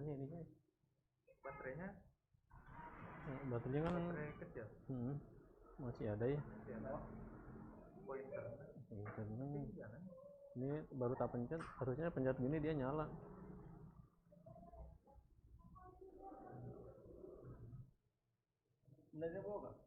ininya Baterainya baterainya kan baterai kecil. Masih ada ya. Masih ada. Pointernya Ini baru tak pencet, harusnya pencet gini dia nyala. Sebenarnya bawa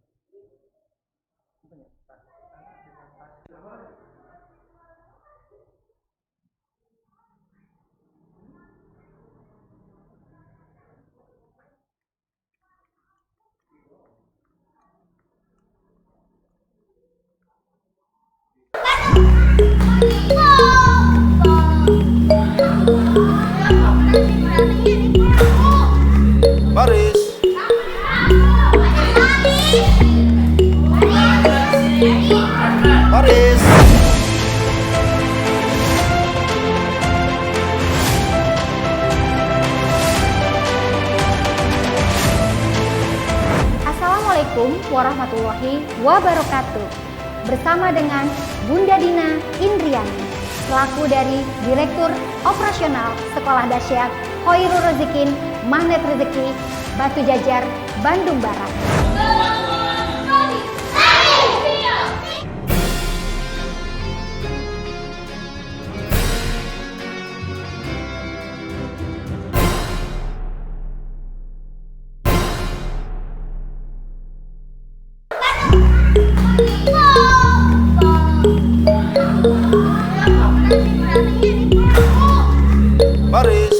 Baris. Baris. Assalamualaikum warahmatullahi wabarakatuh. Bersama dengan Bunda Dina Indriani, selaku dari Direktur Operasional Sekolah Dahsyat Khoirul Rozikin Magnet Rezeki Batu Jajar, Bandung Barat. Baris.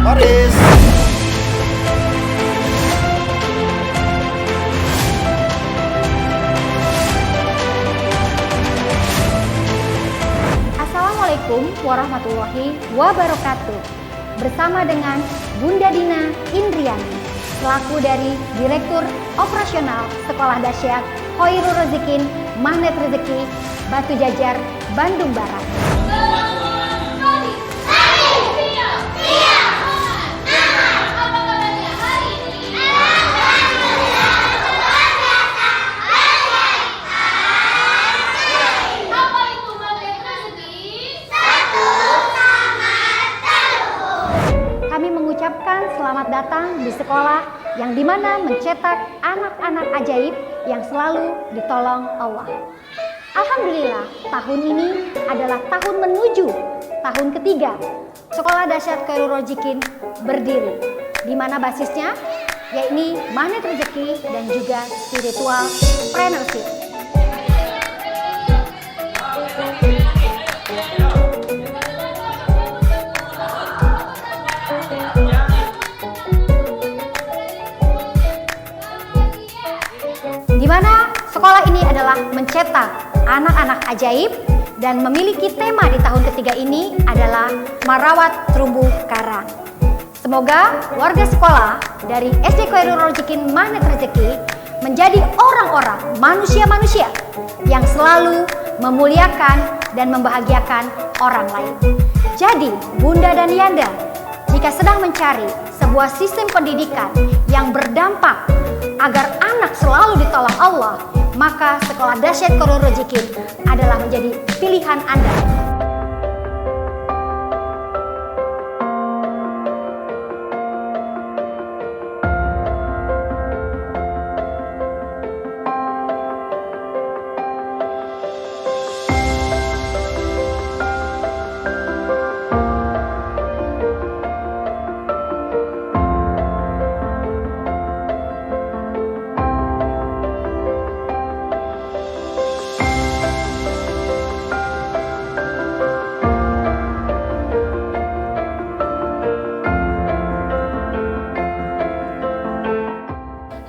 Baris. Assalamualaikum warahmatullahi wabarakatuh. Bersama dengan Bunda Dina Indriani, selaku dari Direktur Operasional Sekolah Dahsyat Khoirul Rozikin Magnet Rezeki Batu Jajar, Bandung Barat. Kami mengucapkan selamat datang di sekolah yang dimana mencetak anak-anak ajaib yang selalu ditolong Allah. Alhamdulillah, tahun ini adalah tahun menuju tahun ketiga Sekolah Dahsyat Khoirul Rozikin berdiri, di mana basisnya yakni magnet rezeki dan juga spiritual partnership. Di mana sekolah ini adalah mencetak anak-anak ajaib dan memiliki tema di tahun ketiga ini adalah merawat terumbu karang. Semoga warga sekolah dari SD Khoirul Rozikin Magnet Rezeki menjadi orang-orang, manusia-manusia yang selalu memuliakan dan membahagiakan orang lain. Jadi, Bunda dan Yanda, jika sedang mencari sebuah sistem pendidikan yang berdampak agar anak selalu ditolong Allah, maka Sekolah Dahsyat Khoirul Rozikin adalah menjadi pilihan Anda.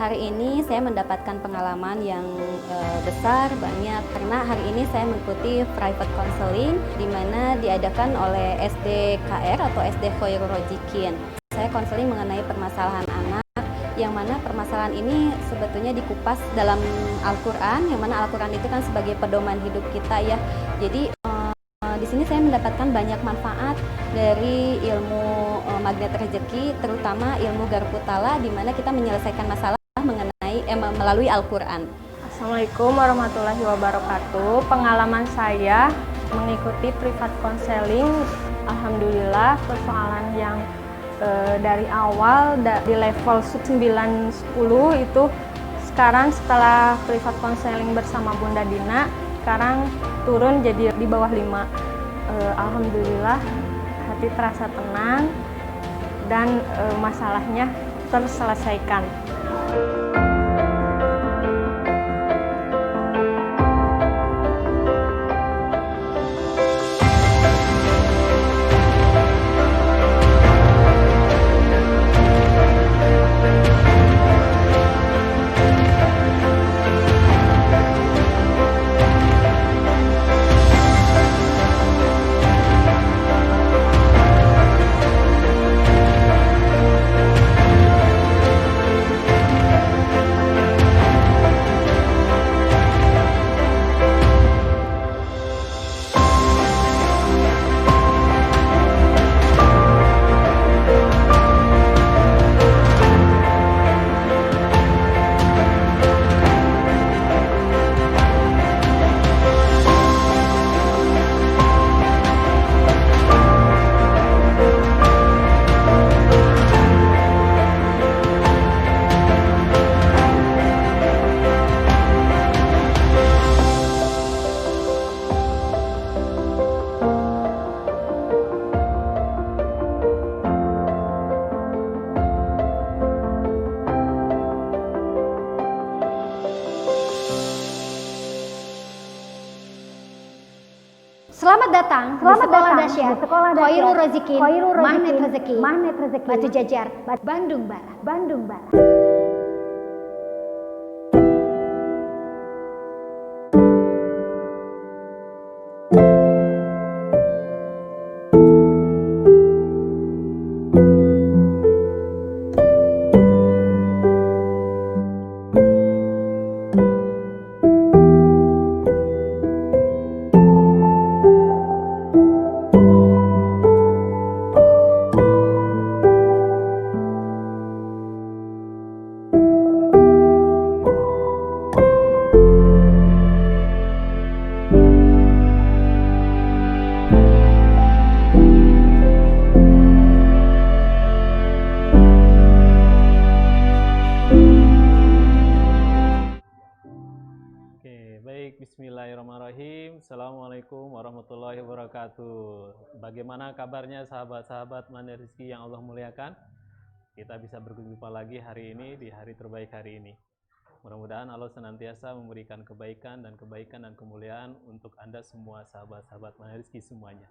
Hari ini saya mendapatkan pengalaman yang besar, banyak, karena hari ini saya mengikuti private counseling di mana diadakan oleh SDKR atau SD Khoirul Rozikin. Saya konseling mengenai permasalahan anak, yang mana permasalahan ini sebetulnya dikupas dalam Al-Quran, yang mana Al-Quran itu kan sebagai pedoman hidup kita ya. Jadi di sini saya mendapatkan banyak manfaat dari ilmu magnet rezeki, terutama ilmu Garputala, di mana kita menyelesaikan masalah melalui Al-Quran. Assalamualaikum warahmatullahi wabarakatuh. Pengalaman saya mengikuti privat konseling. Alhamdulillah persoalan yang dari awal di level 9-10 itu sekarang setelah privat konseling bersama Bunda Dina sekarang turun jadi di bawah 5. Alhamdulillah hati terasa tenang dan masalahnya terselesaikan. Selamat datang di Sekolah Dahsyat Khairul Rezekin Magnet Rezeki Batu Jajar, Bandung Barat. Bismillahirrahmanirrahim. Assalamualaikum warahmatullahi wabarakatuh. Bagaimana kabarnya sahabat-sahabat Magnet Rezeki yang Allah muliakan? Kita bisa berjumpa lagi hari ini di hari terbaik hari ini. Mudah-mudahan Allah senantiasa memberikan kebaikan dan kemuliaan untuk Anda semua sahabat-sahabat Magnet Rezeki semuanya.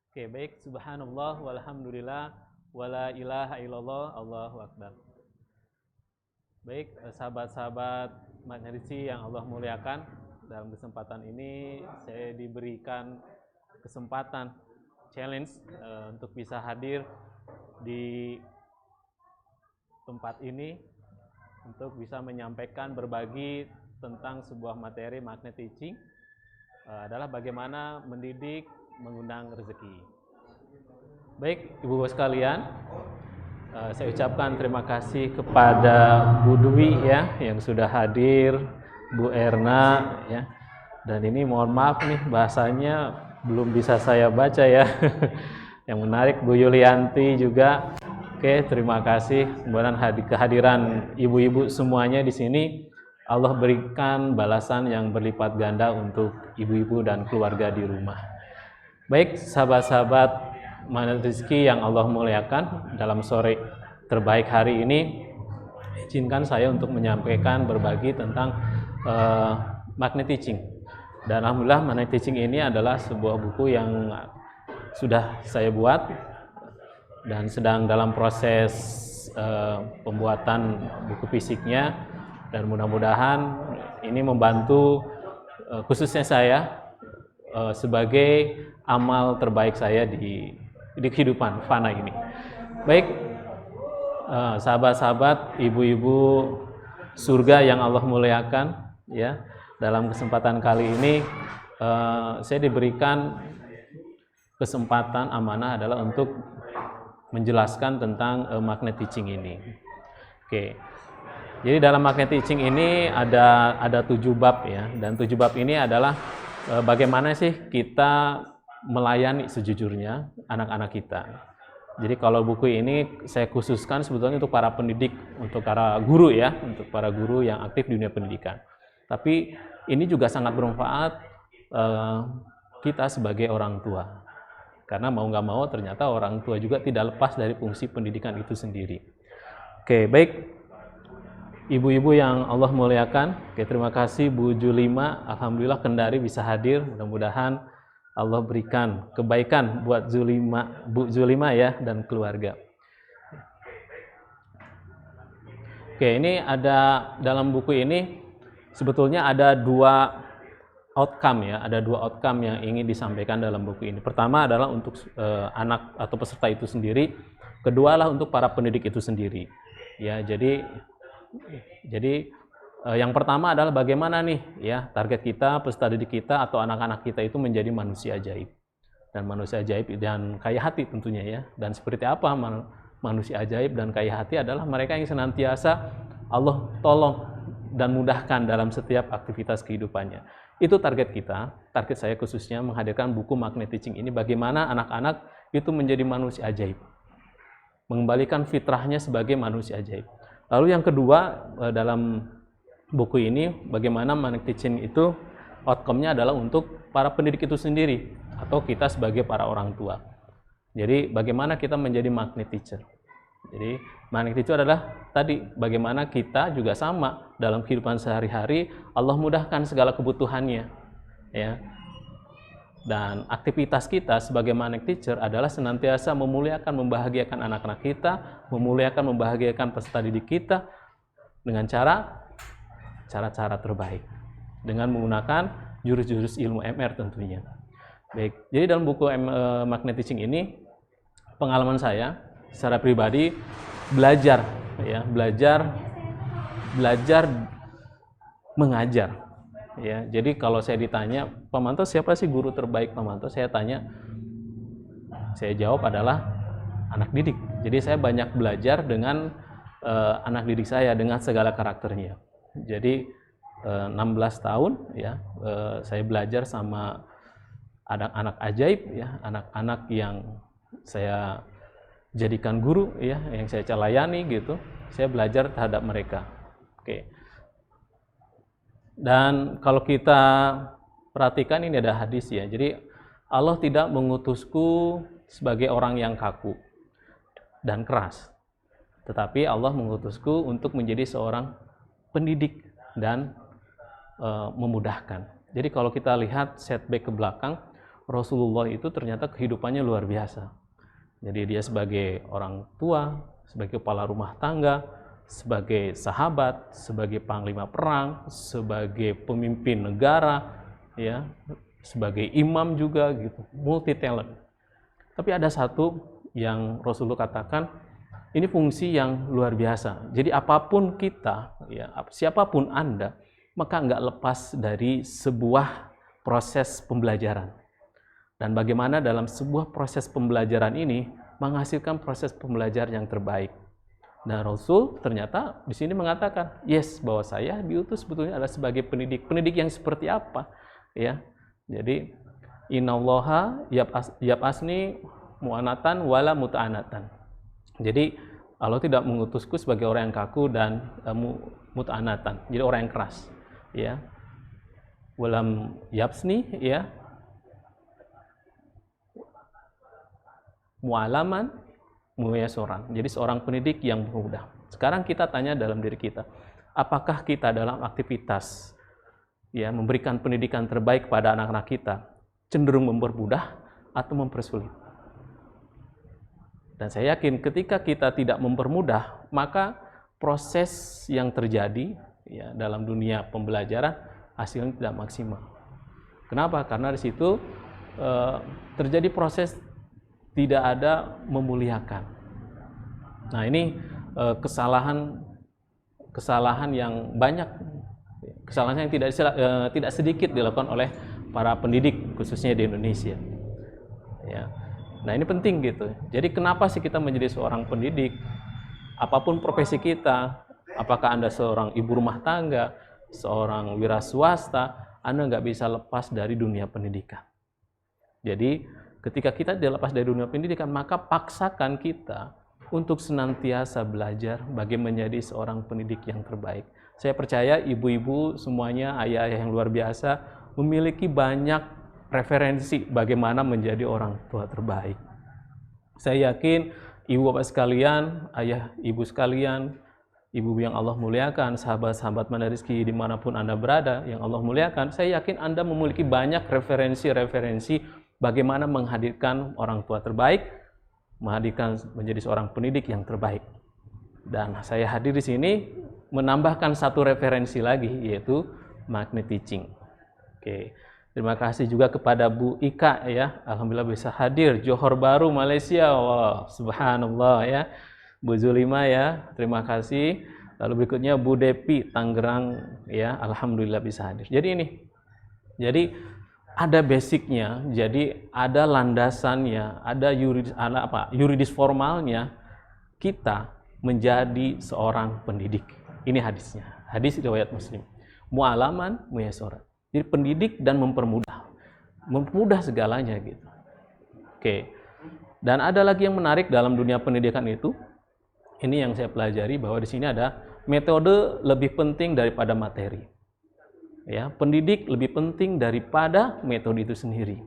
Oke, baik. Subhanallah walhamdulillah wala ilaha illallah Allahu akbar. Baik, sahabat-sahabat Magnet Rezeki yang Allah muliakan. Dalam kesempatan ini saya diberikan kesempatan challenge untuk bisa hadir di tempat ini untuk bisa menyampaikan berbagi tentang sebuah materi magnet teaching adalah bagaimana mendidik mengundang rezeki. Baik, Ibu-Ibu sekalian, saya ucapkan terima kasih kepada Bu Dwi ya yang sudah hadir, Bu Erna ya. Dan ini mohon maaf nih bahasanya belum bisa saya baca ya. Yang menarik Bu Yulianti juga. Oke, terima kasih. Kemudian kehadiran ibu-ibu semuanya di sini Allah berikan balasan yang berlipat ganda untuk ibu-ibu dan keluarga di rumah. Baik, sahabat-sahabat Magnet Rezeki yang Allah muliakan, dalam sore terbaik hari ini izinkan saya untuk menyampaikan berbagi tentang magnet teaching. Dan alhamdulillah magnet teaching ini adalah sebuah buku yang sudah saya buat dan sedang dalam proses pembuatan buku fisiknya, dan mudah-mudahan ini membantu khususnya saya sebagai amal terbaik saya di kehidupan fana ini. Baik, sahabat-sahabat, ibu-ibu surga yang Allah muliakan ya, dalam kesempatan kali ini saya diberikan kesempatan amanah adalah untuk menjelaskan tentang magnet teaching ini. Oke. Jadi dalam magnet teaching ini ada 7 bab ya, dan 7 bab ini adalah bagaimana sih kita melayani sejujurnya anak-anak kita. Jadi kalau buku ini saya khususkan sebetulnya untuk para pendidik, untuk para guru ya, untuk para guru yang aktif di dunia pendidikan. Tapi ini juga sangat bermanfaat kita sebagai orang tua. Karena mau nggak mau ternyata orang tua juga tidak lepas dari fungsi pendidikan itu sendiri. Oke, baik. Ibu-ibu yang Allah muliakan, oke, terima kasih Bu Julima. Alhamdulillah Kendari bisa hadir. Mudah-mudahan Allah berikan kebaikan buat Bu Zulima ya dan keluarga. Oke, ini ada dalam buku ini sebetulnya ada dua outcome ya, ada dua outcome yang ingin disampaikan dalam buku ini. Pertama adalah untuk anak atau peserta itu sendiri, kedua adalah untuk para pendidik itu sendiri. Ya, jadi yang pertama adalah bagaimana nih ya target kita, peserta didik kita atau anak-anak kita itu menjadi manusia ajaib. Dan manusia ajaib dan kaya hati tentunya ya. Dan seperti apa manusia ajaib dan kaya hati adalah mereka yang senantiasa Allah tolong dan mudahkan dalam setiap aktivitas kehidupannya. Itu target kita, target saya khususnya menghadirkan buku Magnet Teaching ini bagaimana anak-anak itu menjadi manusia ajaib. Mengembalikan fitrahnya sebagai manusia ajaib. Lalu yang kedua dalam buku ini bagaimana Magnet Teaching itu outcome-nya adalah untuk para pendidik itu sendiri atau kita sebagai para orang tua. Jadi bagaimana kita menjadi magnet teacher. Jadi magnet teacher adalah tadi bagaimana kita juga sama dalam kehidupan sehari-hari Allah mudahkan segala kebutuhannya ya. Dan aktivitas kita sebagai magnet teacher adalah senantiasa memuliakan, membahagiakan anak-anak kita, memuliakan, membahagiakan peserta didik kita dengan cara-cara terbaik dengan menggunakan jurus-jurus ilmu MR tentunya. Baik, jadi dalam buku Magnet Teaching ini pengalaman saya secara pribadi belajar mengajar ya. Jadi kalau saya ditanya, Pak Manto siapa sih guru terbaik Pak Manto? Saya jawab adalah anak didik. Jadi saya banyak belajar dengan anak didik saya dengan segala karakternya. Jadi 16 tahun ya saya belajar sama anak-anak ajaib ya, anak-anak yang saya jadikan guru ya, yang saya layani gitu. Saya belajar terhadap mereka. Oke. Dan kalau kita perhatikan ini ada hadis ya. Jadi Allah tidak mengutusku sebagai orang yang kaku dan keras. Tetapi Allah mengutusku untuk menjadi seorang pendidik dan memudahkan. Jadi kalau kita lihat setback ke belakang, Rasulullah itu ternyata kehidupannya luar biasa. Jadi dia sebagai orang tua, sebagai kepala rumah tangga, sebagai sahabat, sebagai panglima perang, sebagai pemimpin negara, ya, sebagai imam juga gitu, multi talent. Tapi ada satu yang Rasulullah katakan, ini fungsi yang luar biasa. Jadi apapun kita, ya, siapapun Anda, maka nggak lepas dari sebuah proses pembelajaran. Dan bagaimana dalam sebuah proses pembelajaran ini menghasilkan proses pembelajaran yang terbaik. Dan Rasul ternyata di sini mengatakan, yes, bahwa saya diutus sebetulnya adalah sebagai pendidik. Pendidik yang seperti apa? Ya, jadi innallaha yab'asni mu'anatan wala muta'anatan. Jadi Allah tidak mengutusku sebagai orang yang kaku dan muta'anatan. Jadi orang yang keras. Ya, walam yabsni ya mu'alaman muyasoran. Jadi seorang pendidik yang mudah. Sekarang kita tanya dalam diri kita, apakah kita dalam aktivitas ya memberikan pendidikan terbaik pada anak-anak kita cenderung mempermudah atau mempersulit? Dan saya yakin ketika kita tidak mempermudah, maka proses yang terjadi ya dalam dunia pembelajaran hasilnya tidak maksimal. Kenapa? Karena di situ terjadi proses tidak ada memuliakan. Nah, ini kesalahan yang banyak, kesalahan yang tidak sedikit dilakukan oleh para pendidik khususnya di Indonesia. Ya. Nah, ini penting gitu. Jadi kenapa sih kita menjadi seorang pendidik? Apapun profesi kita, apakah Anda seorang ibu rumah tangga, seorang wira swasta, Anda nggak bisa lepas dari dunia pendidikan. Jadi ketika kita dilepas dari dunia pendidikan, maka paksakan kita untuk senantiasa belajar bagaimana menjadi seorang pendidik yang terbaik. Saya percaya ibu-ibu semuanya, ayah-ayah yang luar biasa, memiliki banyak referensi bagaimana menjadi orang tua terbaik. Saya yakin ibu bapak sekalian, ayah ibu sekalian, ibu yang Allah muliakan, sahabat-sahabat Mandar Rizki dimanapun Anda berada yang Allah muliakan, saya yakin Anda memiliki banyak referensi-referensi bagaimana menghadirkan orang tua terbaik, menghadirkan menjadi seorang pendidik yang terbaik. Dan saya hadir di sini menambahkan satu referensi lagi, yaitu Magnet Teaching. Oke, terima kasih juga kepada Bu Ika ya, alhamdulillah bisa hadir Johor Bahru Malaysia. Wow, subhanallah ya. Bu Zulima ya, terima kasih. Lalu berikutnya Bu Depi Tangerang ya, alhamdulillah bisa hadir. Jadi ada basicnya, jadi ada landasannya, ada yuridis formalnya kita menjadi seorang pendidik. Ini hadisnya, hadis riwayat Muslim. Mu'alaman muyassara. Jadi pendidik dan mempermudah segalanya gitu. Oke. Dan ada lagi yang menarik dalam dunia pendidikan itu. Ini yang saya pelajari bahwa di sini ada metode lebih penting daripada materi. Ya, pendidik lebih penting daripada metode itu sendiri.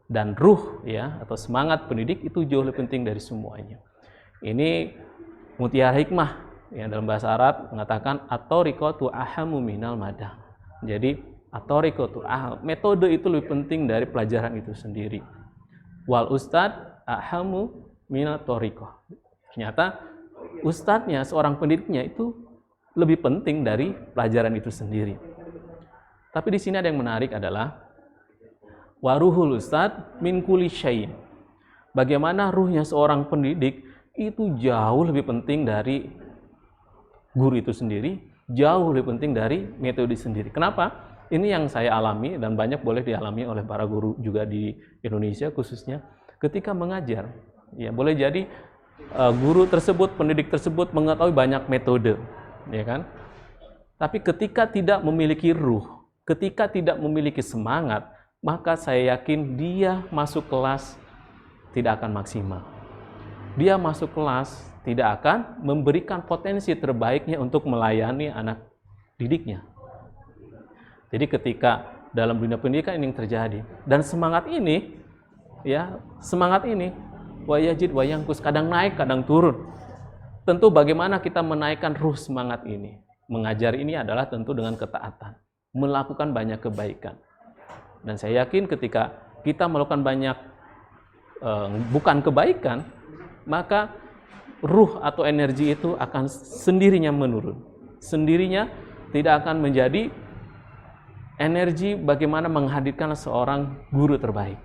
Dan ruh ya atau semangat pendidik itu jauh lebih penting dari semuanya. Ini Mutiara Hikmah yang dalam bahasa Arab mengatakan at-thariqatu ahammu minal madah. Jadi at-thariqatu metode itu lebih penting dari pelajaran itu sendiri. Wal ustad ahammu minat thariqah. Ternyata ustadznya, seorang pendidiknya itu lebih penting dari pelajaran itu sendiri. Tapi di sini ada yang menarik adalah waruhul ustad min kulli syai'in. Bagaimana ruhnya seorang pendidik itu jauh lebih penting dari guru itu sendiri, jauh lebih penting dari metode sendiri. Kenapa? Ini yang saya alami dan banyak boleh dialami oleh para guru juga di Indonesia khususnya ketika mengajar. Ya, boleh jadi guru tersebut, pendidik tersebut mengetahui banyak metode, ya kan? Tapi ketika tidak memiliki ruh, ketika tidak memiliki semangat, maka saya yakin dia masuk kelas tidak akan maksimal. Dia masuk kelas tidak akan memberikan potensi terbaiknya untuk melayani anak didiknya. Jadi ketika dalam dunia pendidikan ini terjadi, dan semangat ini, ya semangat ini, wayajid wayangkus, kadang naik, kadang turun. Tentu bagaimana kita menaikkan ruh semangat ini? Mengajar ini adalah tentu dengan ketaatan, melakukan banyak kebaikan. Dan saya yakin ketika kita melakukan banyak bukan kebaikan, maka ruh atau energi itu akan sendirinya menurun. Sendirinya tidak akan menjadi energi bagaimana menghadirkan seorang guru terbaik.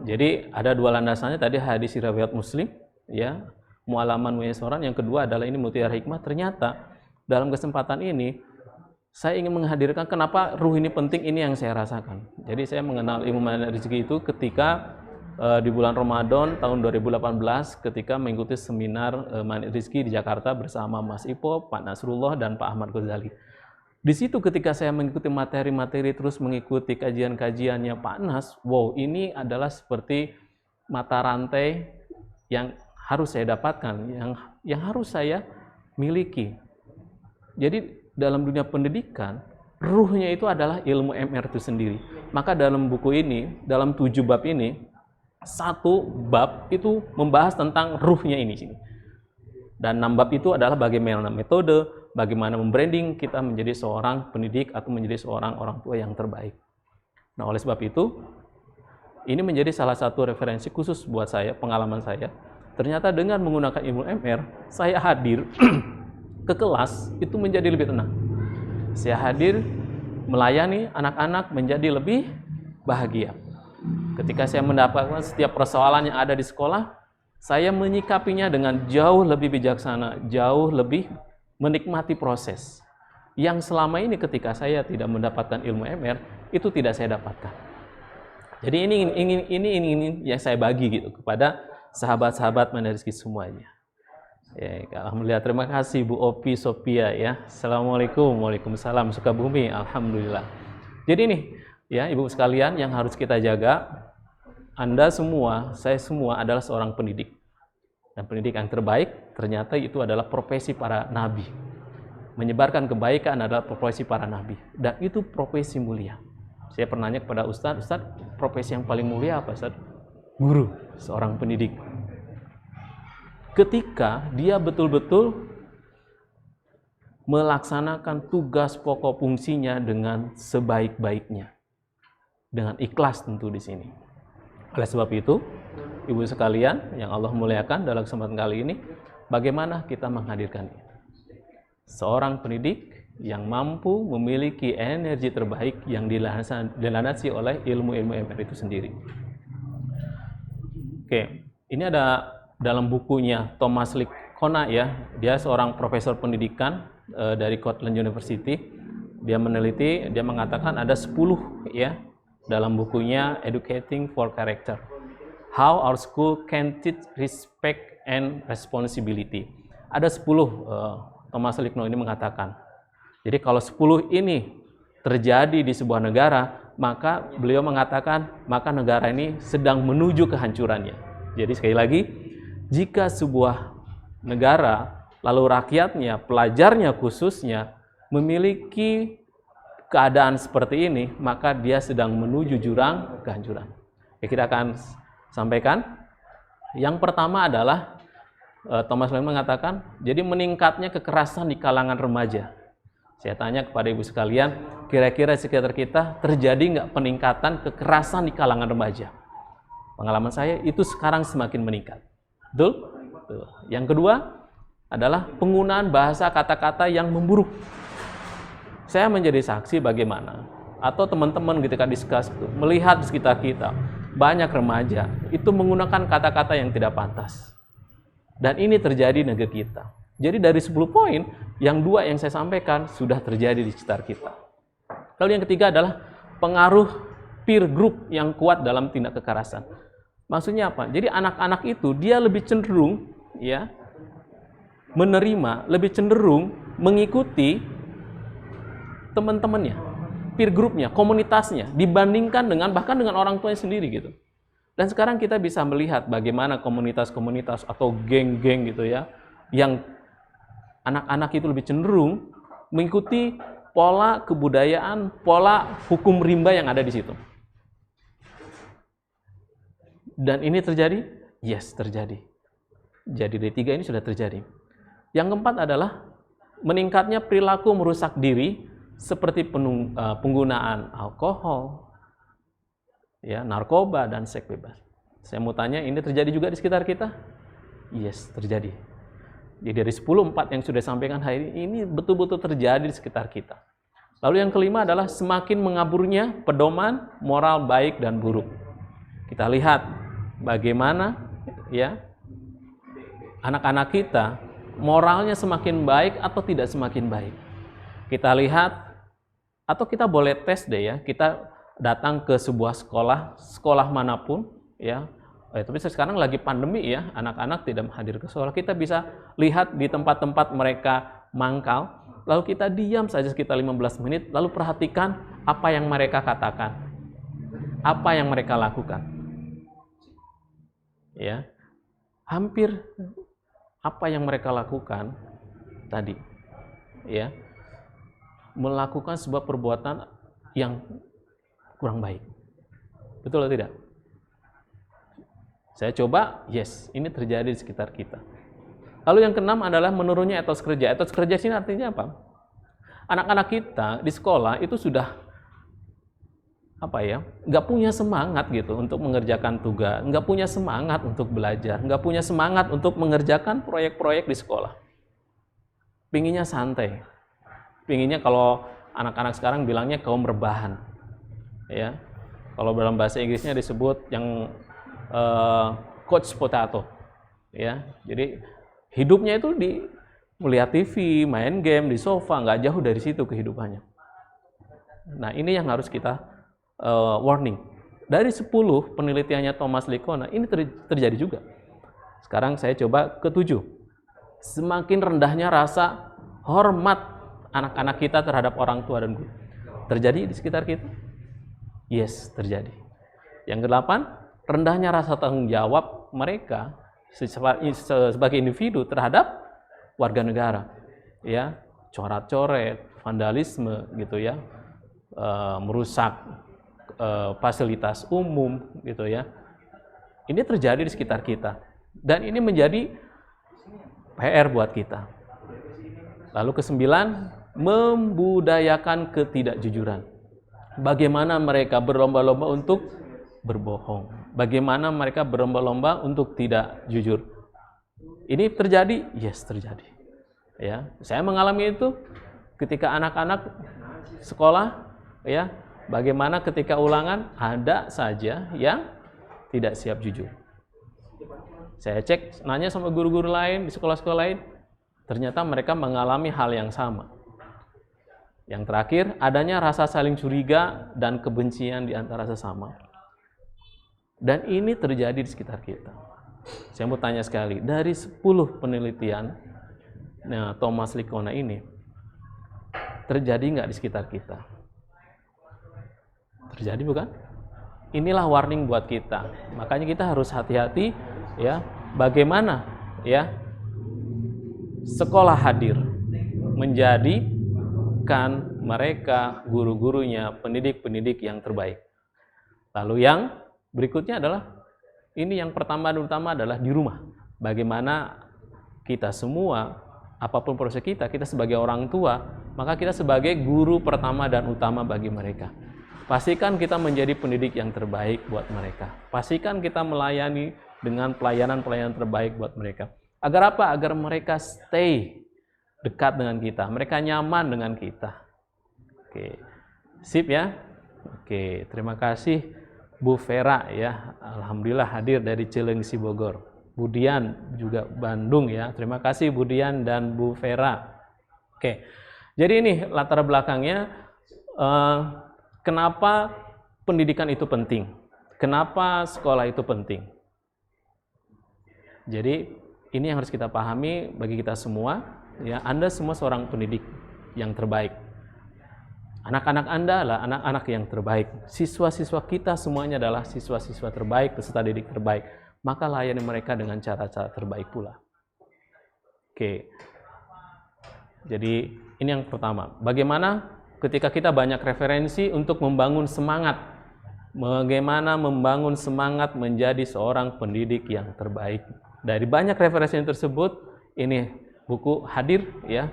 Jadi ada dua landasannya tadi hadis riwayat Muslim, ya, mu'alaman muyasaran. Yang kedua adalah ini Mutiara Hikmah. Ternyata dalam kesempatan ini saya ingin menghadirkan kenapa ruh ini penting, ini yang saya rasakan. Jadi saya mengenal ilmu Mandar Rizki itu ketika di bulan Ramadan tahun 2018 ketika mengikuti seminar Mandar Rizki di Jakarta bersama Mas Ipo, Pak Nasrullah, dan Pak Ahmad Ghazali. Di situ ketika saya mengikuti materi-materi, terus mengikuti kajian-kajiannya Pak Nas, wow, ini adalah seperti mata rantai yang harus saya dapatkan, yang harus saya miliki. Jadi dalam dunia pendidikan, ruhnya itu adalah ilmu MR itu sendiri. Maka dalam buku ini, dalam 7 bab ini, satu bab itu membahas tentang ruhnya ini sini. Dan 6 bab itu adalah bagaimana metode, bagaimana membranding kita menjadi seorang pendidik atau menjadi seorang orang tua yang terbaik. Nah, oleh sebab itu, ini menjadi salah satu referensi khusus buat saya, pengalaman saya. Ternyata dengan menggunakan ilmu MR, saya hadir ke kelas itu menjadi lebih tenang. Saya hadir melayani anak-anak menjadi lebih bahagia. Ketika saya mendapatkan setiap persoalan yang ada di sekolah, saya menyikapinya dengan jauh lebih bijaksana, jauh lebih menikmati proses. Yang selama ini ketika saya tidak mendapatkan ilmu MR, itu tidak saya dapatkan. Jadi ini yang saya bagi gitu kepada sahabat-sahabat Mandar Rizki semuanya. Ya, alhamdulillah, terima kasih Bu Opi Sophia ya. Assalamualaikum, waalaikumsalam, Sukabumi, alhamdulillah. Jadi nih ya Ibu sekalian yang harus kita jaga, Anda semua, saya semua adalah seorang pendidik. Dan pendidik yang terbaik ternyata itu adalah profesi para nabi. Menyebarkan kebaikan adalah profesi para nabi. Dan itu profesi mulia. Saya pernah nanya kepada Ustadz, profesi yang paling mulia apa Ustadz? Guru, seorang pendidik. Ketika dia betul-betul melaksanakan tugas pokok fungsinya dengan sebaik-baiknya. Dengan ikhlas tentu di sini. Oleh sebab itu, Ibu sekalian yang Allah muliakan dalam kesempatan kali ini, bagaimana kita menghadirkan itu? Seorang pendidik yang mampu memiliki energi terbaik yang dilandasi oleh ilmu-ilmu MR itu sendiri. Oke, ini ada dalam bukunya Thomas Lickona ya, dia seorang profesor pendidikan dari Cornell University. Dia meneliti, dia mengatakan ada 10 ya dalam bukunya Educating for Character. How our school can teach respect and responsibility. Ada 10 Thomas Lickona ini mengatakan. Jadi kalau 10 ini terjadi di sebuah negara, maka beliau mengatakan maka negara ini sedang menuju kehancurannya. Jadi sekali lagi, jika sebuah negara lalu rakyatnya, pelajarnya khususnya memiliki keadaan seperti ini, maka dia sedang menuju jurang kehancuran. Ya, kita akan sampaikan. Yang pertama adalah Thomas Lickona mengatakan, jadi meningkatnya kekerasan di kalangan remaja. Saya tanya kepada ibu sekalian, kira-kira di sekitar kita terjadi nggak peningkatan kekerasan di kalangan remaja? Pengalaman saya itu sekarang semakin meningkat. Betul? Betul. Yang kedua adalah penggunaan bahasa kata-kata yang memburuk. Saya menjadi saksi bagaimana, atau teman-teman ketika diskus melihat di sekitar kita, banyak remaja itu menggunakan kata-kata yang tidak pantas. Dan ini terjadi di negeri kita. Jadi dari 10 poin, yang 2 yang saya sampaikan sudah terjadi di sekitar kita. Lalu yang ketiga adalah pengaruh peer group yang kuat dalam tindak kekerasan. Maksudnya apa? Jadi anak-anak itu dia lebih cenderung ya menerima, lebih cenderung mengikuti teman-temannya, peer groupnya, komunitasnya dibandingkan dengan bahkan dengan orang tuanya sendiri gitu. Dan sekarang kita bisa melihat bagaimana komunitas-komunitas atau geng-geng gitu ya, yang anak-anak itu lebih cenderung mengikuti pola kebudayaan, pola hukum rimba yang ada di situ. Dan ini terjadi? Yes, terjadi. Jadi D3 ini sudah terjadi. Yang keempat adalah meningkatnya perilaku merusak diri seperti penggunaan alkohol, ya, narkoba, dan seks bebas. Saya mau tanya, ini terjadi juga di sekitar kita? Yes, terjadi. Jadi dari 10, 4 yang sudah disampaikan hari ini betul-betul terjadi di sekitar kita. Lalu yang kelima adalah semakin mengaburnya pedoman moral baik dan buruk. Kita lihat bagaimana ya anak-anak kita moralnya semakin baik atau tidak semakin baik. Kita lihat, atau kita boleh tes deh ya, kita datang ke sebuah sekolah manapun ya. Tapi sekarang lagi pandemi ya, anak-anak tidak hadir ke sekolah. Kita bisa lihat di tempat-tempat mereka mangkal, lalu kita diam saja sekitar 15 menit, lalu perhatikan apa yang mereka katakan, apa yang mereka lakukan. Ya. Hampir apa yang mereka lakukan tadi ya, melakukan sebuah perbuatan yang kurang baik. Betul atau tidak? Saya coba, yes, ini terjadi di sekitar kita. Lalu yang keenam adalah menurunnya etos kerja. Etos kerja sini artinya apa? Anak-anak kita di sekolah itu sudah nggak punya semangat gitu untuk mengerjakan tugas, nggak punya semangat untuk belajar, nggak punya semangat untuk mengerjakan proyek-proyek di sekolah. Pinginnya santai. Pinginnya, kalau anak-anak sekarang bilangnya kaum rebahan. Ya. Kalau dalam bahasa Inggrisnya disebut yang couch potato. Ya. Jadi hidupnya itu di melihat TV, main game di sofa, nggak jauh dari situ kehidupannya. Nah, ini yang harus kita warning. Dari 10 penelitiannya Thomas Lickona, ini terjadi juga. Sekarang saya coba ke-7. semakin rendahnya rasa hormat anak-anak kita terhadap orang tua dan guru. Terjadi di sekitar kita? Yes, terjadi. Yang ke-8, rendahnya rasa tanggung jawab mereka sebagai individu terhadap warga negara. Ya, coret-coret, vandalisme gitu ya, merusak fasilitas umum gitu ya. Ini terjadi di sekitar kita dan ini menjadi PR buat kita. Lalu ke-9, membudayakan ketidakjujuran. Bagaimana mereka berlomba-lomba untuk berbohong? Bagaimana mereka berlomba-lomba untuk tidak jujur? Ini terjadi? Yes, terjadi. Ya, saya mengalami itu ketika anak-anak sekolah, ya. Bagaimana ketika ulangan ada saja yang tidak siap jujur. Saya cek, nanya sama guru-guru lain di sekolah-sekolah lain, ternyata mereka mengalami hal yang sama. Yang terakhir, adanya rasa saling curiga dan kebencian di antara sesama. Dan ini terjadi di sekitar kita. Saya mau tanya sekali, dari 10 penelitian Thomas Lickona ini, terjadi nggak di sekitar kita? Terjadi bukan? Inilah warning buat kita. Makanya kita harus hati-hati ya, bagaimana ya sekolah hadir menjadikan mereka guru-gurunya pendidik-pendidik yang terbaik. Lalu yang berikutnya adalah ini yang pertama dan utama adalah di rumah. Bagaimana kita semua, apapun proses kita sebagai orang tua, maka kita sebagai guru pertama dan utama bagi mereka. Pastikan kita menjadi pendidik yang terbaik buat mereka. Pastikan kita melayani dengan pelayanan-pelayanan terbaik buat mereka. Agar apa? Agar mereka stay dekat dengan kita. Mereka nyaman dengan kita. Oke, sip ya. Oke, terima kasih Bu Vera ya. Alhamdulillah hadir dari Cilengsi Bogor. Bu Dian juga Bandung ya. Terima kasih Bu Dian dan Bu Vera. Oke, jadi ini latar belakangnya. Kenapa pendidikan itu penting? Kenapa sekolah itu penting? Jadi ini yang harus kita pahami bagi kita semua. Ya, Anda semua seorang pendidik yang terbaik. Anak-anak Anda adalah anak-anak yang terbaik. Siswa-siswa kita semuanya adalah siswa-siswa terbaik, peserta didik terbaik. Maka layani mereka dengan cara-cara terbaik pula. Oke. Jadi ini yang pertama. Bagaimana ketika kita banyak referensi untuk membangun semangat. Bagaimana membangun semangat menjadi seorang pendidik yang terbaik. Dari banyak referensi tersebut, ini buku hadir ya.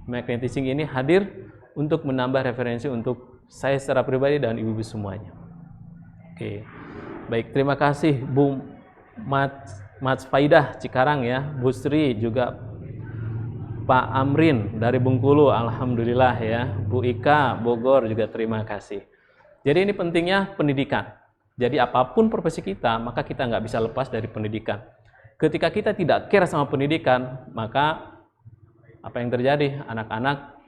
Magnet Teaching ini hadir untuk menambah referensi untuk saya secara pribadi dan ibu-ibu semuanya. Oke. Baik, terima kasih Bu Mats Faidah Cikarang ya, Bu Sri juga Pak Amrin dari Bengkulu, alhamdulillah ya. Bu Ika Bogor juga terima kasih. Jadi ini pentingnya pendidikan. Jadi apapun profesi kita, maka kita nggak bisa lepas dari pendidikan. Ketika kita tidak care sama pendidikan, maka apa yang terjadi? Anak-anak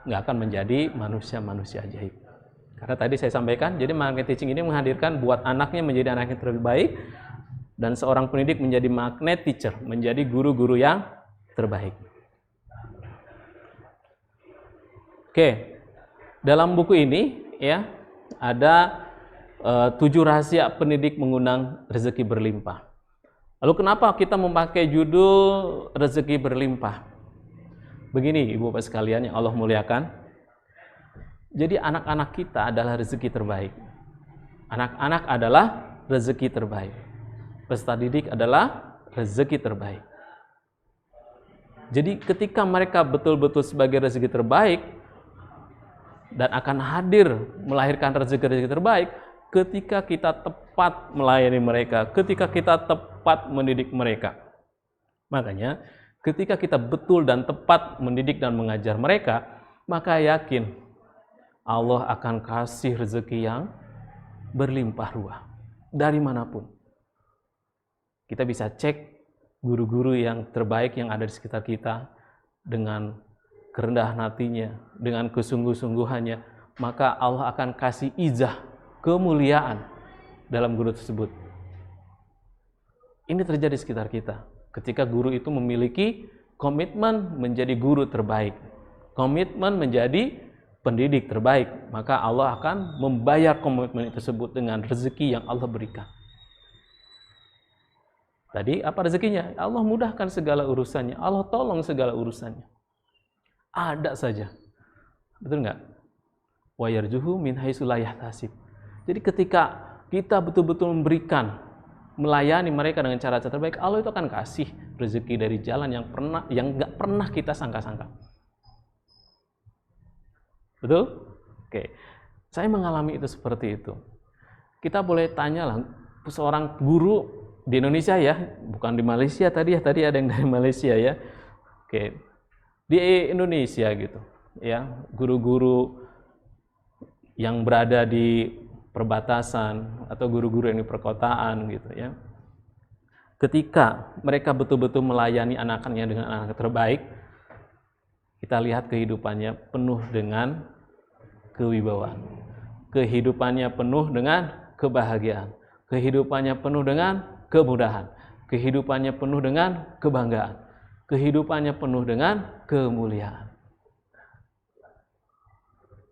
nggak akan menjadi manusia-manusia ajaib. Karena tadi saya sampaikan, jadi Magnet Teaching ini menghadirkan buat anaknya menjadi anak yang terbaik, dan seorang pendidik menjadi magnet teacher, menjadi guru-guru yang terbaik. Oke, dalam buku ini ya ada 7 rahasia pendidik mengundang rezeki berlimpah. Lalu kenapa kita memakai judul rezeki berlimpah? Begini Ibu Bapak sekalian yang Allah muliakan. Jadi anak-anak kita adalah rezeki terbaik. Anak-anak adalah rezeki terbaik. Peserta didik adalah rezeki terbaik. Jadi ketika mereka betul-betul sebagai rezeki terbaik dan akan hadir melahirkan rezeki-rezeki terbaik ketika kita tepat melayani mereka, ketika kita tepat mendidik mereka. Makanya ketika kita betul dan tepat mendidik dan mengajar mereka, maka yakin Allah akan kasih rezeki yang berlimpah ruah dari manapun. Kita bisa cek guru-guru yang terbaik yang ada di sekitar kita dengan kerendahan hatinya, dengan kesungguh-sungguhannya, maka Allah akan kasih izah, kemuliaan dalam guru tersebut. Ini terjadi di sekitar kita. Ketika guru itu memiliki komitmen menjadi guru terbaik, komitmen menjadi pendidik terbaik, maka Allah akan membayar komitmen tersebut dengan rezeki yang Allah berikan. Tadi apa rezekinya? Allah mudahkan segala urusannya, Allah tolong segala urusannya. Ada saja. Betul nggak? Wa yarjuhu min haitsu la yahtasib. Jadi ketika kita betul-betul memberikan, melayani mereka dengan cara terbaik, Allah itu akan kasih rezeki dari jalan yang nggak pernah kita sangka-sangka. Betul? Oke. Saya mengalami itu seperti itu. Kita boleh tanya lah, seorang guru di Indonesia ya, bukan di Malaysia tadi ada yang dari Malaysia ya. Oke. Di Indonesia gitu, ya, guru-guru yang berada di perbatasan atau guru-guru yang di perkotaan gitu ya. Ketika mereka betul-betul melayani anak-anaknya dengan anak terbaik, kita lihat kehidupannya penuh dengan kewibawaan. Kehidupannya penuh dengan kebahagiaan. Kehidupannya penuh dengan kemudahan. Kehidupannya penuh dengan kebanggaan. Kehidupannya penuh dengan kemuliaan.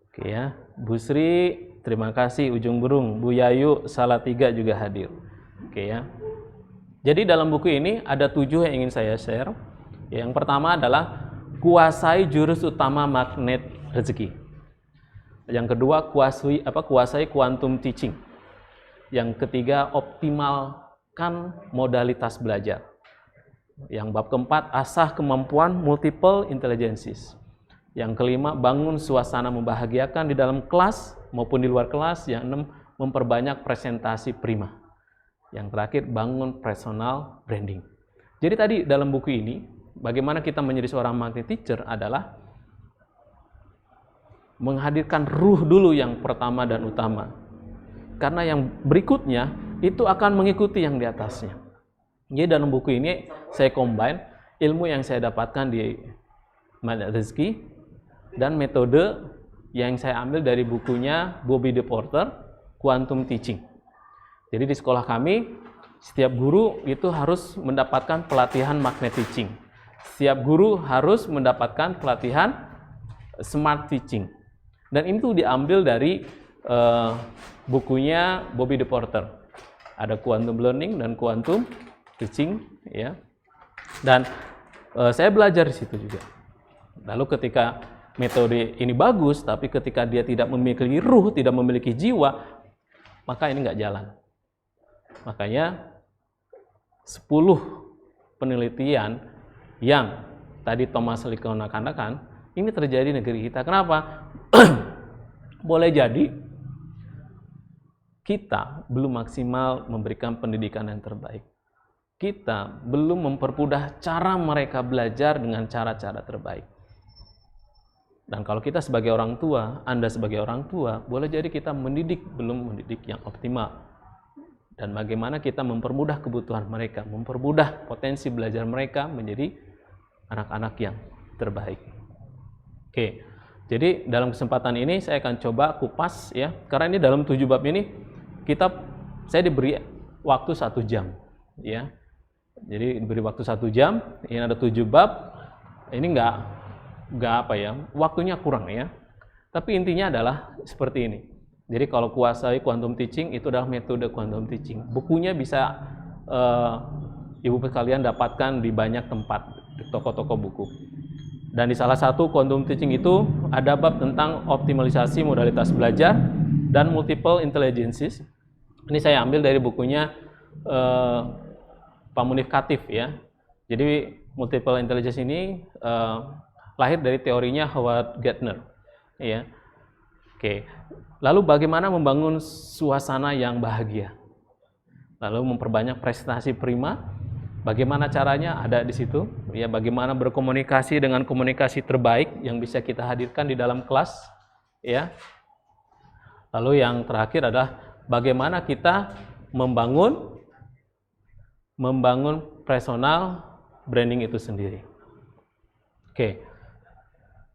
Oke ya, Bu Sri, terima kasih Ujung Burung, Bu Yayu, Salatiga juga hadir. Oke ya. Jadi dalam buku ini ada 7 yang ingin saya share. Yang pertama adalah kuasai jurus utama magnet rezeki. Yang kedua kuasai quantum teaching. Yang ketiga optimalkan modalitas belajar. Yang bab keempat asah kemampuan multiple intelligences. Yang kelima bangun suasana membahagiakan di dalam kelas maupun di luar kelas. Yang 6 memperbanyak presentasi prima. Yang terakhir bangun personal branding. Jadi tadi dalam buku ini bagaimana kita menjadi seorang magnet teacher adalah menghadirkan ruh dulu yang pertama dan utama. Karena yang berikutnya itu akan mengikuti yang di atasnya. Jadi dalam buku ini saya combine ilmu yang saya dapatkan di Magnet Rezeki dan metode yang saya ambil dari bukunya Bobby DePorter, Quantum Teaching. Jadi di sekolah kami setiap guru itu harus mendapatkan pelatihan Magnet Teaching. Setiap guru harus mendapatkan pelatihan Smart Teaching. Dan itu diambil dari bukunya Bobby DePorter. Ada Quantum Learning dan Quantum Teaching, ya. Dan saya belajar di situ juga. Lalu ketika metode ini bagus, tapi ketika dia tidak memiliki ruh, tidak memiliki jiwa, maka ini nggak jalan. Makanya 10 penelitian yang tadi Thomas Likon katakan, ini terjadi di negeri kita. Kenapa? Boleh jadi kita belum maksimal memberikan pendidikan yang terbaik. Kita belum mempermudah cara mereka belajar dengan cara-cara terbaik. Dan kalau kita sebagai orang tua, Anda sebagai orang tua, boleh jadi kita belum mendidik yang optimal. Dan bagaimana kita mempermudah kebutuhan mereka, mempermudah potensi belajar mereka menjadi anak-anak yang terbaik. Oke, jadi dalam kesempatan ini saya akan coba kupas ya, karena ini dalam 7 bab ini saya diberi waktu 1 jam, ya. Jadi diberi waktu 1 jam, ini ada 7 bab, ini nggak waktunya kurang ya. Tapi intinya adalah seperti ini. Jadi kalau kuasai quantum teaching itu adalah metode quantum teaching. Bukunya bisa ibu sekalian dapatkan di banyak tempat, di toko-toko buku. Dan di salah satu quantum teaching itu ada bab tentang optimalisasi modalitas belajar dan multiple intelligences. Ini saya ambil dari bukunya Pak Munif Katif ya. Jadi multiple intelligence ini lahir dari teorinya Howard Gardner ya. Oke. Lalu bagaimana membangun suasana yang bahagia? Lalu memperbanyak prestasi prima. Bagaimana caranya? Ada di situ. Ya, bagaimana berkomunikasi dengan komunikasi terbaik yang bisa kita hadirkan di dalam kelas, ya. Lalu yang terakhir adalah bagaimana kita membangun personal branding itu sendiri. Oke.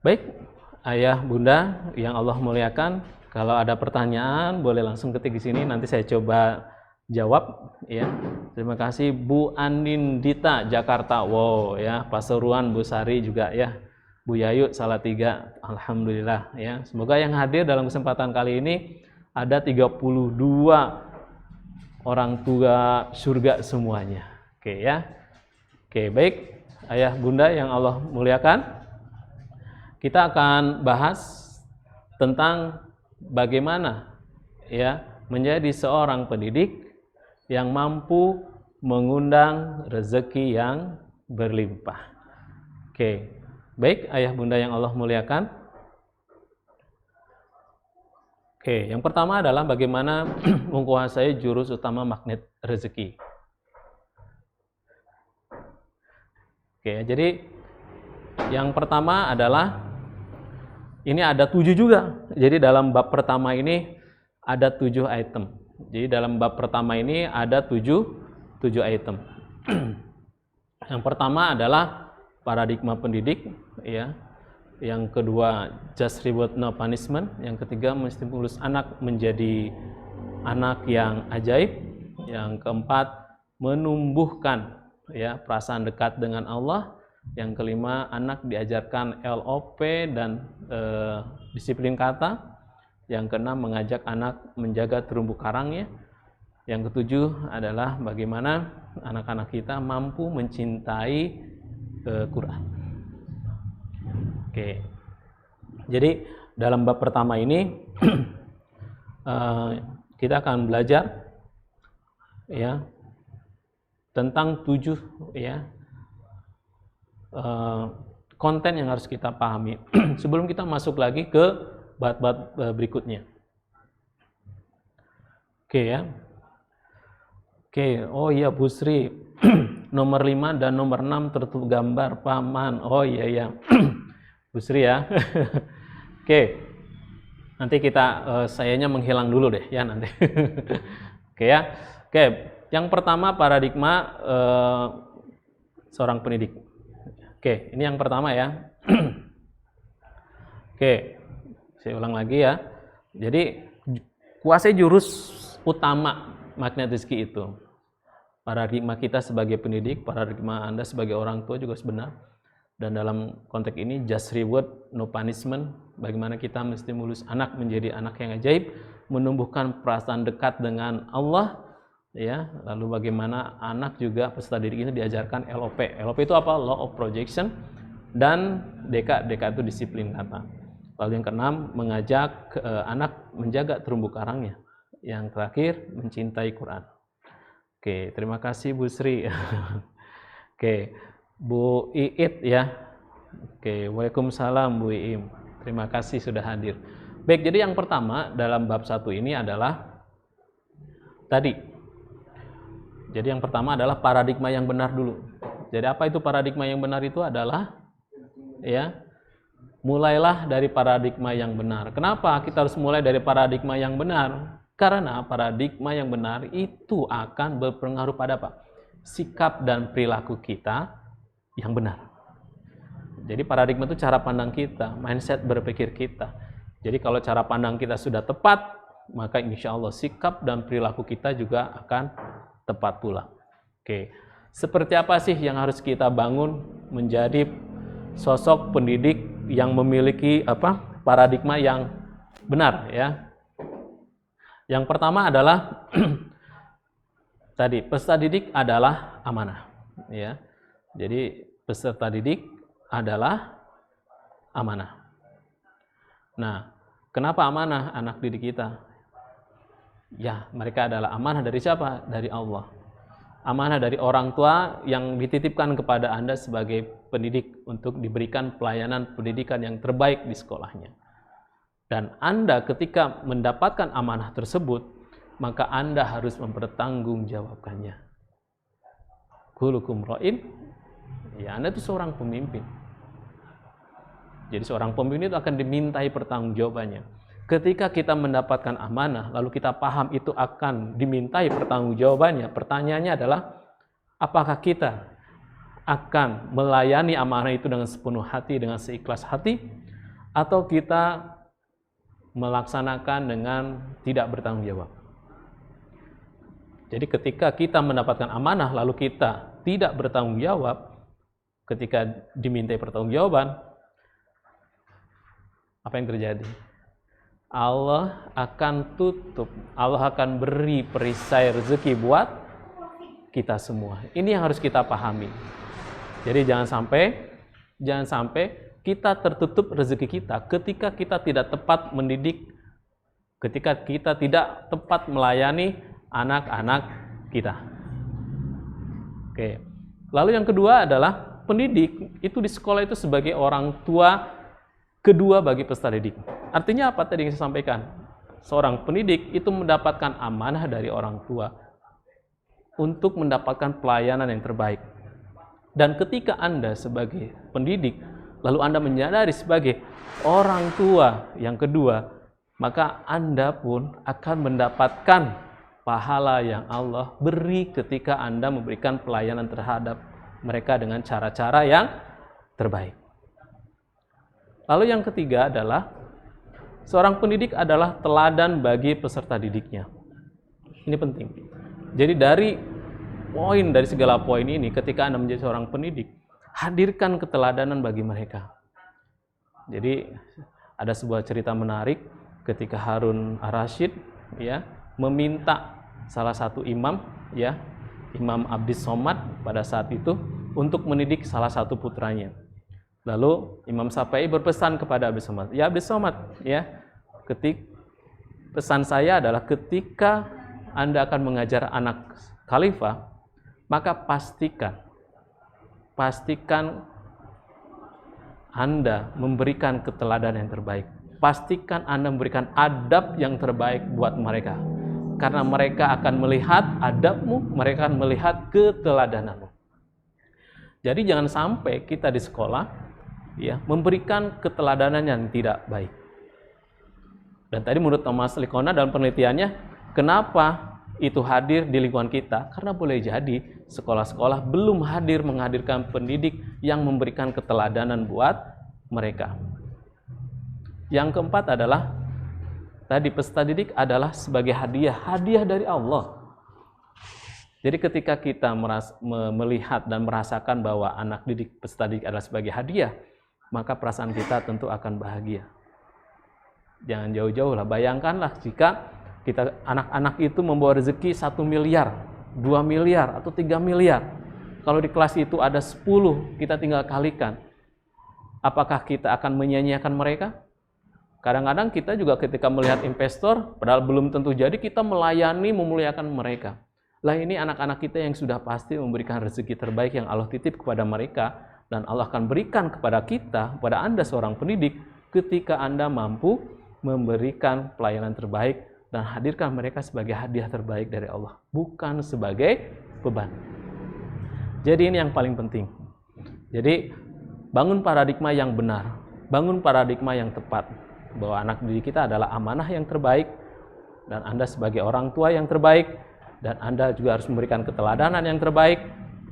Baik, Ayah, Bunda yang Allah muliakan, kalau ada pertanyaan boleh langsung ketik di sini, nanti saya coba jawab ya. Terima kasih Bu Anindita Jakarta. Wow ya, Pasuruan Bu Sari juga ya. Bu Yayu Salatiga. Alhamdulillah ya. Semoga yang hadir dalam kesempatan kali ini ada 32 orang tua surga semuanya. Oke ya. Oke, baik. Ayah Bunda yang Allah muliakan. Kita akan bahas tentang bagaimana ya menjadi seorang pendidik yang mampu mengundang rezeki yang berlimpah. Oke, baik ayah bunda yang Allah muliakan. Oke, yang pertama adalah bagaimana menguasai jurus utama magnet rezeki. Oke, jadi yang pertama adalah ini ada 7 juga. Jadi dalam bab pertama ini ada 7 item. Jadi dalam bab pertama ini ada 7 item. Yang pertama adalah paradigma pendidik, ya. Yang kedua just reward no punishment. Yang ketiga menstimulus anak menjadi anak yang ajaib. Yang keempat menumbuhkan ya perasaan dekat dengan Allah. Yang kelima anak diajarkan LOP dan disiplin kata. Yang keenam mengajak anak menjaga terumbu karangnya. Yang ketujuh adalah bagaimana anak-anak kita mampu mencintai Quran. Oke. Jadi dalam bab pertama ini kita akan belajar ya tentang 7 ya konten yang harus kita pahami sebelum kita masuk lagi ke bab-bab berikutnya. Oke ya. Oke, oh iya Bu Sri, nomor 5 dan nomor 6 tertutup gambar paman. Oh iya ya. Bu Sri ya. Oke. Nanti kita sayanya menghilang dulu deh ya nanti. Oke ya. Oke, yang pertama paradigma seorang pendidik. Oke, ini yang pertama ya. Oke, saya ulang lagi ya. Jadi kuasai jurus utama magnet rezeki itu. Paradigma kita sebagai pendidik, paradigma Anda sebagai orang tua juga sebenar. Dan dalam konteks ini just reward no punishment. Bagaimana kita menstimulus anak menjadi anak yang ajaib, menumbuhkan perasaan dekat dengan Allah. Ya, lalu bagaimana anak juga peserta didik ini diajarkan LOP. LOP itu apa? Law of Projection. Dan DK itu disiplin kata. Lalu yang keenam mengajak anak menjaga terumbu karangnya. Yang terakhir mencintai Quran. Oke, terima kasih Bu Sri. Oke, Bu Iit ya. Oke, waalaikumsalam Bu Iim. Terima kasih sudah hadir. Baik, jadi yang pertama dalam bab 1 ini adalah tadi. Jadi yang pertama adalah paradigma yang benar dulu. Jadi apa itu paradigma yang benar itu adalah ya mulailah dari paradigma yang benar. Kenapa kita harus mulai dari paradigma yang benar? Karena paradigma yang benar itu akan berpengaruh pada apa? Sikap dan perilaku kita yang benar. Jadi paradigma itu cara pandang kita, mindset berpikir kita. Jadi kalau cara pandang kita sudah tepat, maka insya Allah sikap dan perilaku kita juga akan tepat pula. Oke, seperti apa sih yang harus kita bangun menjadi sosok pendidik yang memiliki paradigma yang benar ya? Yang pertama adalah tadi peserta didik adalah amanah ya. Jadi peserta didik adalah amanah. Nah, kenapa amanah anak didik kita? Ya, mereka adalah amanah dari siapa? Dari Allah. Amanah dari orang tua yang dititipkan kepada Anda sebagai pendidik untuk diberikan pelayanan pendidikan yang terbaik di sekolahnya. Dan Anda ketika mendapatkan amanah tersebut, maka Anda harus mempertanggungjawabkannya. Kulukum ra'in. Ya, Anda itu seorang pemimpin. Jadi seorang pemimpin itu akan dimintai pertanggungjawabannya. Ketika kita mendapatkan amanah, lalu kita paham itu akan dimintai pertanggungjawabannya. Pertanyaannya adalah, apakah kita akan melayani amanah itu dengan sepenuh hati, dengan seikhlas hati, atau kita melaksanakan dengan tidak bertanggung jawab? Jadi ketika kita mendapatkan amanah lalu kita tidak bertanggung jawab, ketika dimintai pertanggungjawaban, apa yang terjadi? Allah akan tutup, Allah akan beri perisai rezeki buat kita semua. Ini yang harus kita pahami. Jadi jangan sampai kita tertutup rezeki kita ketika kita tidak tepat mendidik, ketika kita tidak tepat melayani anak-anak kita. Oke. Lalu yang kedua adalah pendidik itu di sekolah itu sebagai orang tua kedua bagi peserta didik. Artinya apa tadi yang saya sampaikan? Seorang pendidik itu mendapatkan amanah dari orang tua untuk mendapatkan pelayanan yang terbaik. Dan ketika Anda sebagai pendidik, lalu Anda menyadari sebagai orang tua yang kedua, maka Anda pun akan mendapatkan pahala yang Allah beri ketika Anda memberikan pelayanan terhadap mereka dengan cara-cara yang terbaik. Lalu yang ketiga adalah seorang pendidik adalah teladan bagi peserta didiknya. Ini penting. Jadi dari segala poin ini, ketika Anda menjadi seorang pendidik, hadirkan keteladanan bagi mereka. Jadi ada sebuah cerita menarik ketika Harun ar-Rasyid ya meminta salah satu imam ya, Imam Abdis Somad pada saat itu untuk mendidik salah satu putranya. Lalu Imam Syafi'i berpesan kepada Abdis Somad, "Ya Abdis Somad, ya, pesan saya adalah ketika Anda akan mengajar anak khalifah, maka pastikan Anda memberikan keteladanan yang terbaik. Pastikan Anda memberikan adab yang terbaik buat mereka. Karena mereka akan melihat adabmu, mereka akan melihat keteladananmu." Jadi jangan sampai kita di sekolah ya memberikan keteladanan yang tidak baik. Dan tadi menurut Thomas Lickona dalam penelitiannya, kenapa itu hadir di lingkungan kita? Karena boleh jadi sekolah-sekolah belum menghadirkan pendidik yang memberikan keteladanan buat mereka. Yang keempat adalah tadi peserta didik adalah sebagai hadiah dari Allah. Jadi ketika kita melihat dan merasakan bahwa anak didik peserta didik adalah sebagai hadiah, maka perasaan kita tentu akan bahagia. Jangan jauh-jauh lah, bayangkanlah jika anak-anak itu membawa rezeki 1 miliar, 2 miliar, atau 3 miliar. Kalau di kelas itu ada 10, kita tinggal kalikan. Apakah kita akan menyia-nyiakan mereka? Kadang-kadang kita juga ketika melihat investor, padahal belum tentu jadi, kita melayani, memuliakan mereka. Lah ini anak-anak kita yang sudah pasti memberikan rezeki terbaik yang Allah titip kepada mereka, dan Allah akan berikan kepada kita, kepada Anda seorang pendidik, ketika Anda mampu memberikan pelayanan terbaik dan hadirkan mereka sebagai hadiah terbaik dari Allah, bukan sebagai beban. Jadi ini yang paling penting. Jadi bangun paradigma yang benar, bangun paradigma yang tepat, bahwa anak didik kita adalah amanah yang terbaik, dan Anda sebagai orang tua yang terbaik, dan Anda juga harus memberikan keteladanan yang terbaik,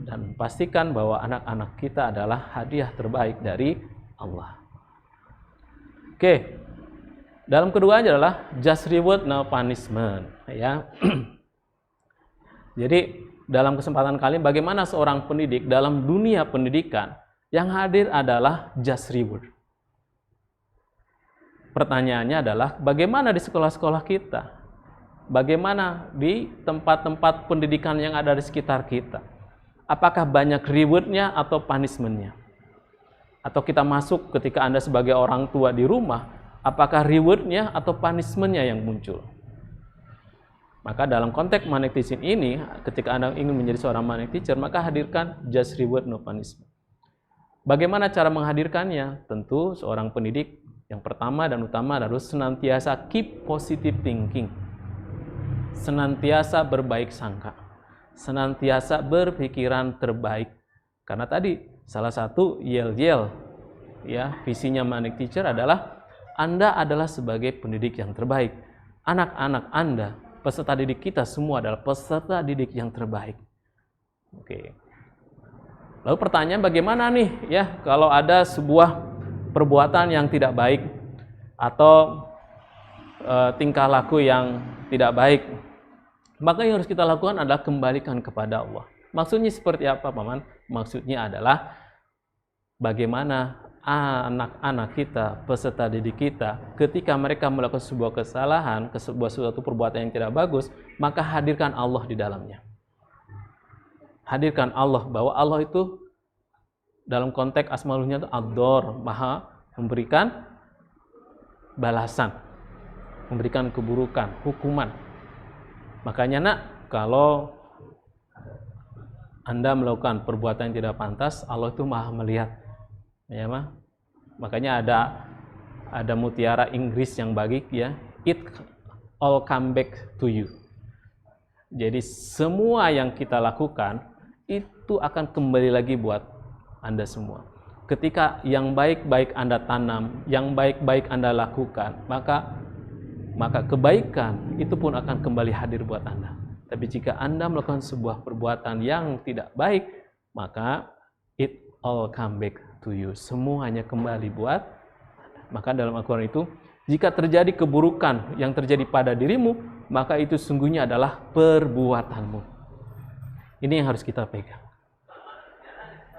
dan pastikan bahwa anak-anak kita adalah hadiah terbaik dari Allah. Oke, dalam keduanya adalah just reward no punishment. Ya, jadi dalam kesempatan kali ini, bagaimana seorang pendidik dalam dunia pendidikan yang hadir adalah just reward. Pertanyaannya adalah bagaimana di sekolah-sekolah kita? Bagaimana di tempat-tempat pendidikan yang ada di sekitar kita? Apakah banyak reward-nya atau punishment-nya? Atau kita masuk ketika Anda sebagai orang tua di rumah, apakah reward-nya atau punishment-nya yang muncul? Maka dalam konteks Manik Teaching ini, ketika Anda ingin menjadi seorang Manik Teacher, maka hadirkan just reward no punishment. Bagaimana cara menghadirkannya? Tentu seorang pendidik yang pertama dan utama harus senantiasa keep positive thinking. Senantiasa berbaik sangka, senantiasa berpikiran terbaik. Karena tadi salah satu yel-yel ya visinya Manik Teacher adalah Anda adalah sebagai pendidik yang terbaik. Anak-anak Anda, peserta didik kita semua adalah peserta didik yang terbaik. Oke. Lalu pertanyaan bagaimana nih ya kalau ada sebuah perbuatan yang tidak baik atau tingkah laku yang tidak baik Maka yang harus kita lakukan adalah kembalikan kepada Allah. Maksudnya seperti apa, Paman? Maksudnya adalah bagaimana anak-anak kita, peserta didik kita, ketika mereka melakukan sebuah kesalahan, suatu perbuatan yang tidak bagus, maka hadirkan Allah di dalamnya. Hadirkan Allah, bahwa Allah itu dalam konteks asmaulnya itu Ad-Dhar, Maha memberikan balasan, memberikan keburukan, hukuman. Makanya nak, kalau Anda melakukan perbuatan yang tidak pantas, Allah itu Maha melihat. Ya, mah. Makanya ada mutiara Inggris yang bagi ya, it all come back to you. Jadi semua yang kita lakukan itu akan kembali lagi buat Anda semua. Ketika yang baik-baik Anda tanam, yang baik-baik Anda lakukan, maka kebaikan itu pun akan kembali hadir buat Anda. Tapi jika Anda melakukan sebuah perbuatan yang tidak baik, maka it all come back to you. Semuanya kembali buat Anda. Maka dalam Al-Quran itu, jika terjadi keburukan yang terjadi pada dirimu, maka itu sungguhnya adalah perbuatanmu. Ini yang harus kita pegang.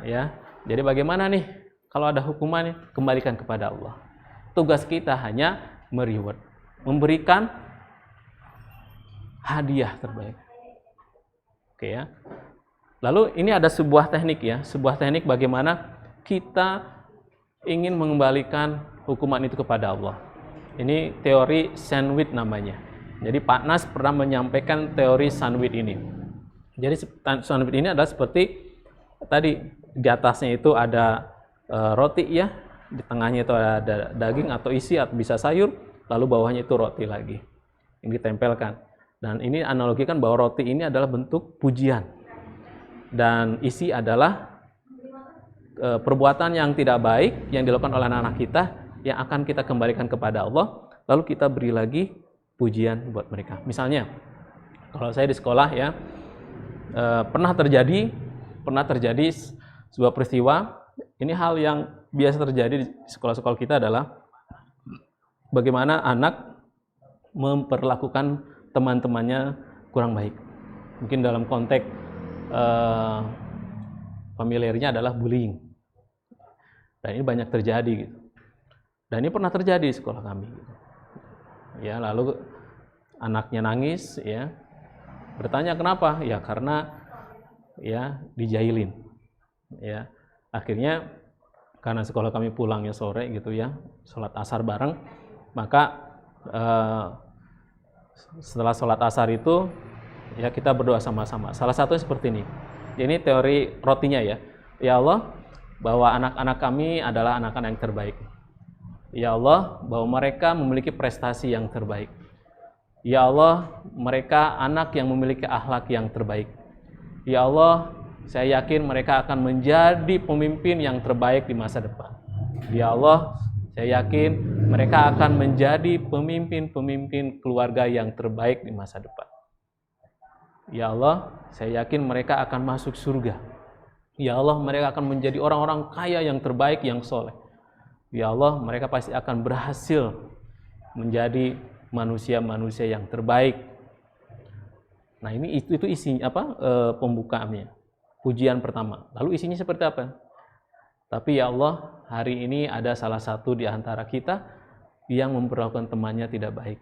Ya, jadi bagaimana nih kalau ada hukuman, kembalikan kepada Allah. Tugas kita hanya mereward, memberikan hadiah terbaik. Oke ya. Lalu ini ada sebuah teknik ya, sebuah teknik bagaimana kita ingin mengembalikan hukuman itu kepada Allah. Ini teori sandwich namanya. Jadi Pak Nas pernah menyampaikan teori sandwich ini. Jadi sandwich ini adalah seperti tadi, di atasnya itu ada roti ya, di tengahnya itu ada daging atau isi atau bisa sayur, lalu bawahnya itu roti lagi yang ditempelkan. Dan ini analogikan bahwa roti ini adalah bentuk pujian dan isi adalah perbuatan yang tidak baik yang dilakukan oleh anak-anak kita yang akan kita kembalikan kepada Allah, lalu kita beri lagi pujian buat mereka. Misalnya kalau saya di sekolah ya, pernah terjadi sebuah peristiwa. Ini hal yang biasa terjadi di sekolah-sekolah kita adalah bagaimana anak memperlakukan teman-temannya kurang baik. Mungkin dalam konteks familiarnya adalah bullying. Dan ini banyak terjadi gitu. Dan ini pernah terjadi di sekolah kami. Ya, lalu anaknya nangis ya. Bertanya kenapa? Ya karena ya dijailin. Ya. Akhirnya karena sekolah kami pulangnya sore gitu ya, sholat asar bareng, maka setelah sholat asar itu ya kita berdoa sama-sama. Salah satunya seperti ini. Ini teori rotinya ya. Ya Allah, bahwa anak-anak kami adalah anak-anak yang terbaik. Ya Allah, bahwa mereka memiliki prestasi yang terbaik. Ya Allah, mereka anak yang memiliki akhlak yang terbaik. Ya Allah, saya yakin mereka akan menjadi pemimpin yang terbaik di masa depan. Ya Allah, saya yakin mereka akan menjadi pemimpin-pemimpin keluarga yang terbaik di masa depan. Ya Allah, saya yakin mereka akan masuk surga. Ya Allah, mereka akan menjadi orang-orang kaya yang terbaik, yang soleh. Ya Allah, mereka pasti akan berhasil menjadi manusia-manusia yang terbaik. Nah, ini itu isinya apa? Pembukaannya. Pujian pertama. Lalu isinya seperti apa? Tapi ya Allah, hari ini ada salah satu di antara kita yang memperlakukan temannya tidak baik.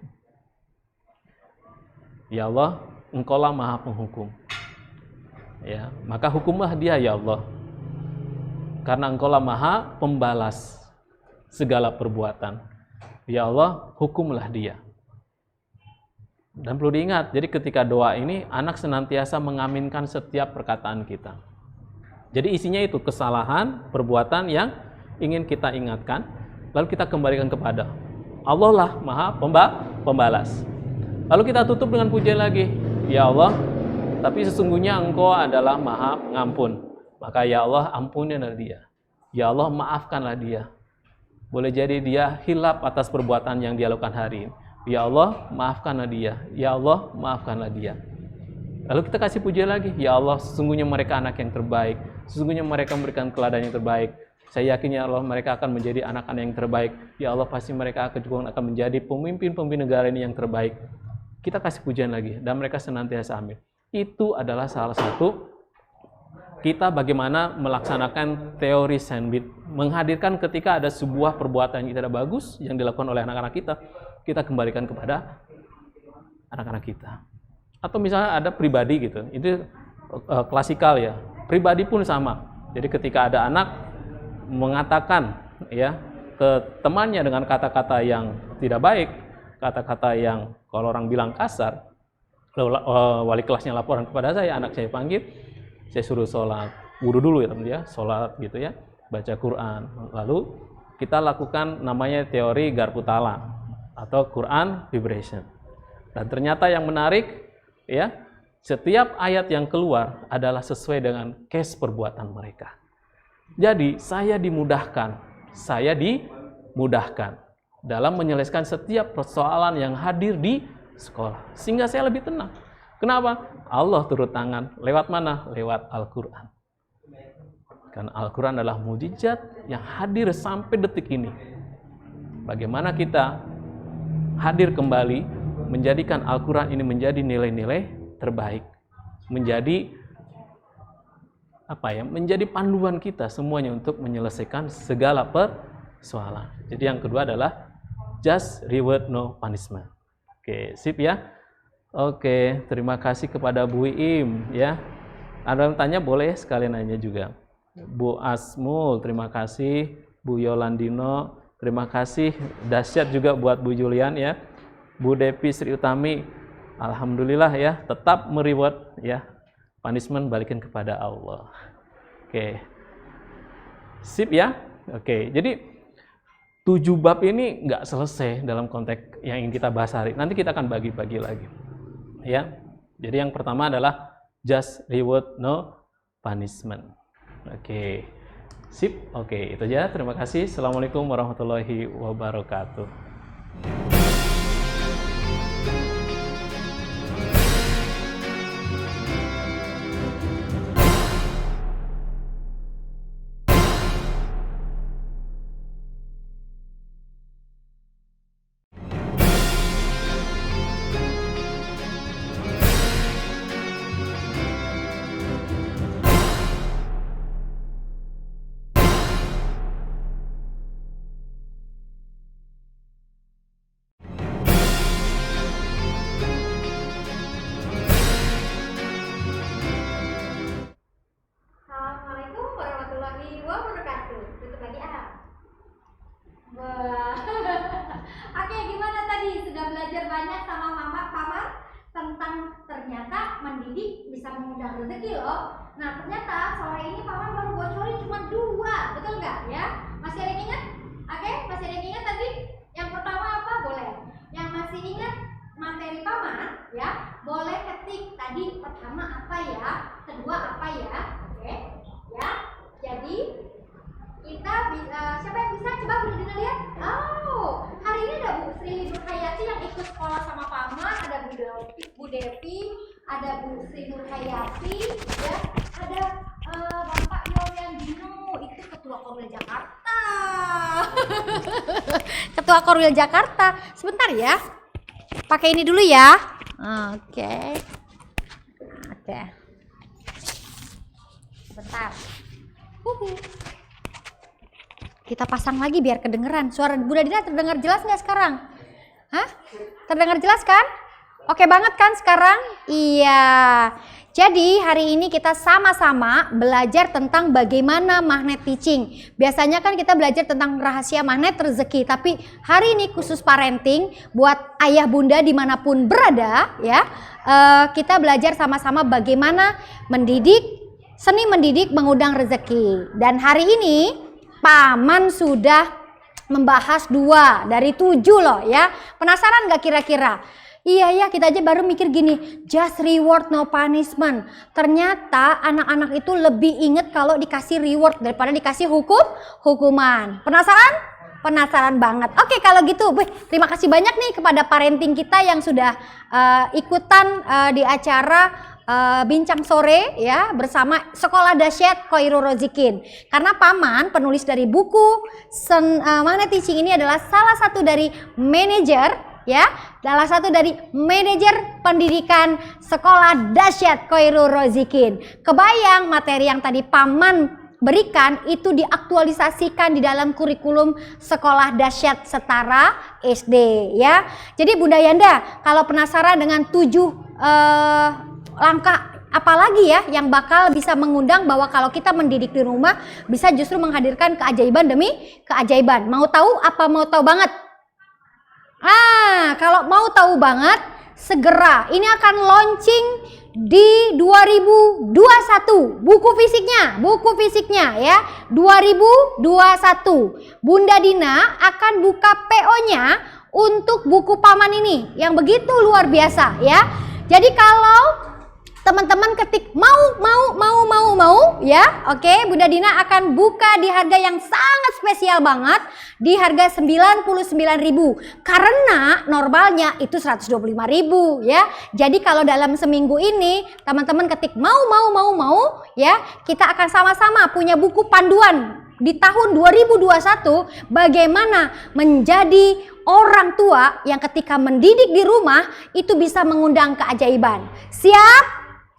Ya Allah, Engkaulah Maha Penghukum. Ya, maka hukumlah dia ya Allah. Karena Engkaulah Maha Pembalas segala perbuatan. Ya Allah, hukumlah dia. Dan perlu diingat, jadi ketika doa ini, anak senantiasa mengaminkan setiap perkataan kita. Jadi isinya itu kesalahan, perbuatan yang ingin kita ingatkan, lalu kita kembalikan kepada Allah lah Maha Pembalas. Lalu kita tutup dengan pujian lagi. Ya Allah, tapi sesungguhnya Engkau adalah Maha Pengampun. Maka ya Allah, ampunilah dia. Ya Allah, maafkanlah dia. Boleh jadi dia hilaf atas perbuatan yang dia lakukan hari ini. Ya Allah, maafkanlah dia. Ya Allah, maafkanlah dia. Lalu kita kasih pujian lagi. Ya Allah, sesungguhnya mereka anak yang terbaik. Sesungguhnya mereka memberikan teladan yang terbaik. Saya yakin ya Allah, mereka akan menjadi anak-anak yang terbaik. Ya Allah, pasti mereka akan menjadi pemimpin-pemimpin negara ini yang terbaik. kita kasih pujian lagi, dan mereka senantiasa amin. Itu adalah salah satu kita bagaimana melaksanakan teori sandwich, menghadirkan ketika ada sebuah perbuatan yang tidak bagus yang dilakukan oleh anak-anak kita kembalikan kepada anak-anak kita. Atau misalnya ada pribadi gitu, itu klasikal ya. Pribadi pun sama. Jadi ketika ada anak mengatakan ya ke temannya dengan kata-kata yang tidak baik, kata-kata yang kalau orang bilang kasar, wali kelasnya laporan kepada saya, anak saya panggil, saya suruh sholat, wudhu dulu ya teman ya, sholat gitu ya, baca Quran. Lalu kita lakukan namanya teori Garputala atau Quran vibration. Dan ternyata yang menarik ya, setiap ayat yang keluar adalah sesuai dengan case perbuatan mereka. Jadi saya dimudahkan dalam menyelesaikan setiap persoalan yang hadir di sekolah, sehingga saya lebih tenang. Kenapa? Allah turut tangan. Lewat mana? Lewat Al-Quran. Karena Al-Quran adalah mukjizat yang hadir sampai detik ini. Bagaimana kita hadir kembali, menjadikan Al-Quran ini menjadi nilai-nilai terbaik. Menjadi menjadi panduan kita semuanya untuk menyelesaikan segala persoalan. Jadi yang kedua adalah just reward, no punishment. Oke, sip ya. Oke, terima kasih kepada Bu Im ya. Ada yang tanya boleh sekalian nanya juga. Bu Asmul, terima kasih. Bu Yolandino, terima kasih. Dahsyat juga buat Bu Julian ya. Bu Depi Sri Utami, alhamdulillah ya, tetap mereward ya. Punishment balikin kepada Allah. Oke. Sip ya. Oke, jadi 7 bab ini nggak selesai dalam konteks yang ingin kita bahas hari. Nanti kita akan bagi-bagi lagi. Ya, jadi yang pertama adalah just reward, no punishment. Oke, sip. Oke, itu aja. Terima kasih. Assalamualaikum warahmatullahi wabarakatuh. Rezeki loh. Nah ternyata sore ini Paman baru bocorin cuma 2, betul nggak ya? Masih ada yang ingat? Oke, masih ada yang ingat tadi? Yang pertama apa? Boleh. Yang masih ingat materi Paman ya? Boleh ketik tadi pertama apa ya? Kedua apa ya? Oke, ya. Jadi kita bisa, siapa yang bisa? Coba Bu Dina lihat. Oh, hari ini ada Bu Sri Nurhayati yang ikut sekolah sama Paman, ada Bu Devi, ada Bu Sri Nurhayati, ya, ada Bapak Yolandino, itu Ketua Korwil Jakarta. Ketua Korwil Jakarta. Sebentar ya. Pakai ini dulu ya. Oke. Oke. Sebentar. Kita pasang lagi biar kedengeran. Suara Bu Dina terdengar jelas nggak sekarang? Hah? Terdengar jelas kan? Oke banget kan sekarang? Iya. Jadi hari ini kita sama-sama belajar tentang bagaimana magnet teaching. Biasanya kan kita belajar tentang rahasia magnet rezeki. Tapi hari ini khusus parenting buat ayah bunda dimanapun berada ya. Kita belajar sama-sama bagaimana mendidik, seni mendidik mengundang rezeki. Dan hari ini Paman sudah membahas 2 dari 7 loh ya. Penasaran gak kira-kira? Iya ya, kita aja baru mikir gini, just reward no punishment. Ternyata anak-anak itu lebih inget kalau dikasih reward daripada dikasih hukuman. Penasaran? Penasaran banget. Oke, kalau gitu, terima kasih banyak nih kepada parenting kita yang sudah ikutan di acara bincang sore ya bersama Sekolah Dahsyat Khoirul Rozikin. Karena Paman penulis dari buku Magnet Teaching ini adalah salah satu dari manajer ya salah satu dari manajer pendidikan Sekolah Dahsyat Khairul Rozikin. Kebayang materi yang tadi Paman berikan itu diaktualisasikan di dalam kurikulum Sekolah Dahsyat Setara SD ya. Jadi Bunda Yanda, kalau penasaran dengan 7 langkah apalagi ya yang bakal bisa mengundang bahwa kalau kita mendidik di rumah bisa justru menghadirkan keajaiban demi keajaiban. Mau tahu apa mau tahu banget? Kalau mau tahu banget segera ini akan launching di 2021 buku fisiknya ya 2021 Bunda Dina akan buka PO-nya untuk buku Paman ini yang begitu luar biasa ya. Jadi kalau teman-teman ketik mau ya, oke, Bunda Dina akan buka di harga yang sangat spesial banget di harga 99.000 karena normalnya itu 125.000 ya. Jadi kalau dalam seminggu ini teman-teman ketik mau ya, kita akan sama-sama punya buku panduan di tahun 2021 bagaimana menjadi orang tua yang ketika mendidik di rumah itu bisa mengundang keajaiban. Siap?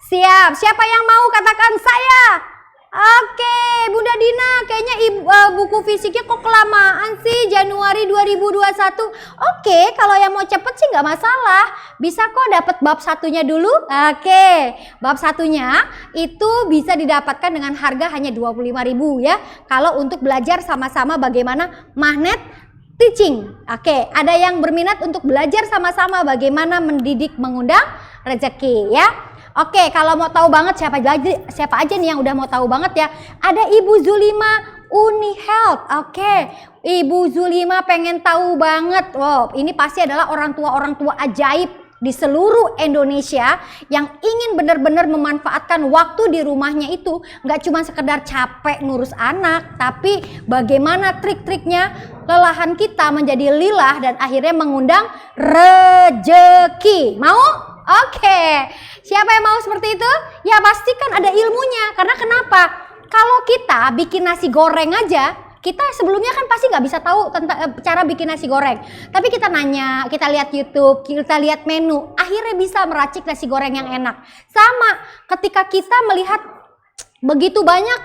Siap. Siapa yang mau katakan saya? Oke, Bunda Dina, kayaknya buku fisiknya kok kelamaan sih, Januari 2021. Oke, kalau yang mau cepet sih nggak masalah. Bisa kok dapat bab satunya dulu. Oke, bab satunya itu bisa didapatkan dengan harga hanya 25.000 ya. Kalau untuk belajar sama-sama bagaimana magnet teaching. Oke, ada yang berminat untuk belajar sama-sama bagaimana mendidik mengundang rezeki ya. Oke, kalau mau tahu banget siapa aja nih yang udah mau tahu banget ya. Ada Ibu Zulima Uni Health. Oke, Ibu Zulima pengen tahu banget. Wow, ini pasti adalah orang tua ajaib di seluruh Indonesia yang ingin benar-benar memanfaatkan waktu di rumahnya itu nggak cuma sekedar capek ngurus anak, tapi bagaimana trik-triknya lelahan kita menjadi lilah dan akhirnya mengundang rezeki. Mau? Oke, siapa yang mau seperti itu? Ya pastikan ada ilmunya. Karena kenapa? Kalau kita bikin nasi goreng aja, kita sebelumnya kan pasti nggak bisa tahu tentang cara bikin nasi goreng. Tapi kita nanya, kita lihat YouTube, kita lihat menu, akhirnya bisa meracik nasi goreng yang enak. Sama ketika kita melihat begitu banyak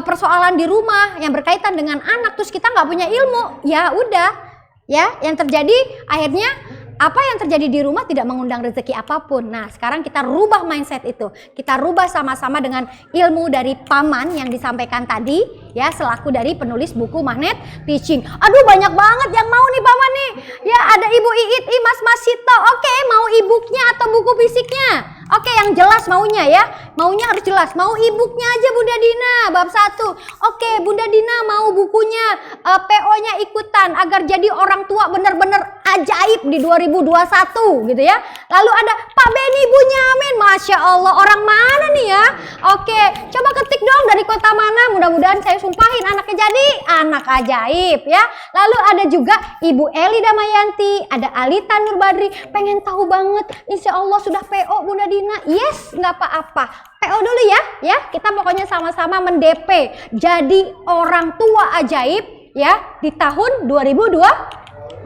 persoalan di rumah yang berkaitan dengan anak, terus kita nggak punya ilmu, ya udah, ya yang terjadi akhirnya apa yang terjadi di rumah tidak mengundang rezeki apapun. Nah, sekarang kita rubah mindset itu. Kita rubah sama-sama dengan ilmu dari Paman yang disampaikan tadi, ya, selaku dari penulis buku Magnet Teaching. Aduh, banyak banget yang mau nih Paman nih. Ya, ada Ibu Iit, Mas Masito. Oke, mau e-booknya atau buku fisiknya? Oke, yang jelas maunya ya. Maunya harus jelas. Mau e-booknya aja Bunda Dina, bab 1. Oke, Bunda Dina mau bukunya, PO-nya ikutan agar jadi orang tua benar-benar ajaib di 2021 gitu ya. Lalu ada Pak Beni Bunyamin, Masya Allah, orang mana nih ya? Oke, coba ketik dong dari kota mana, mudah-mudahan saya sumpahin anaknya jadi anak ajaib ya. Lalu ada juga Ibu Eli Damayanti, ada Alita Nurbadri, pengen tahu banget, Insya Allah sudah PO Bunda Dina. Yes, nggak apa-apa, PO dulu ya, kita pokoknya sama-sama mendep jadi orang tua ajaib ya di tahun 2021.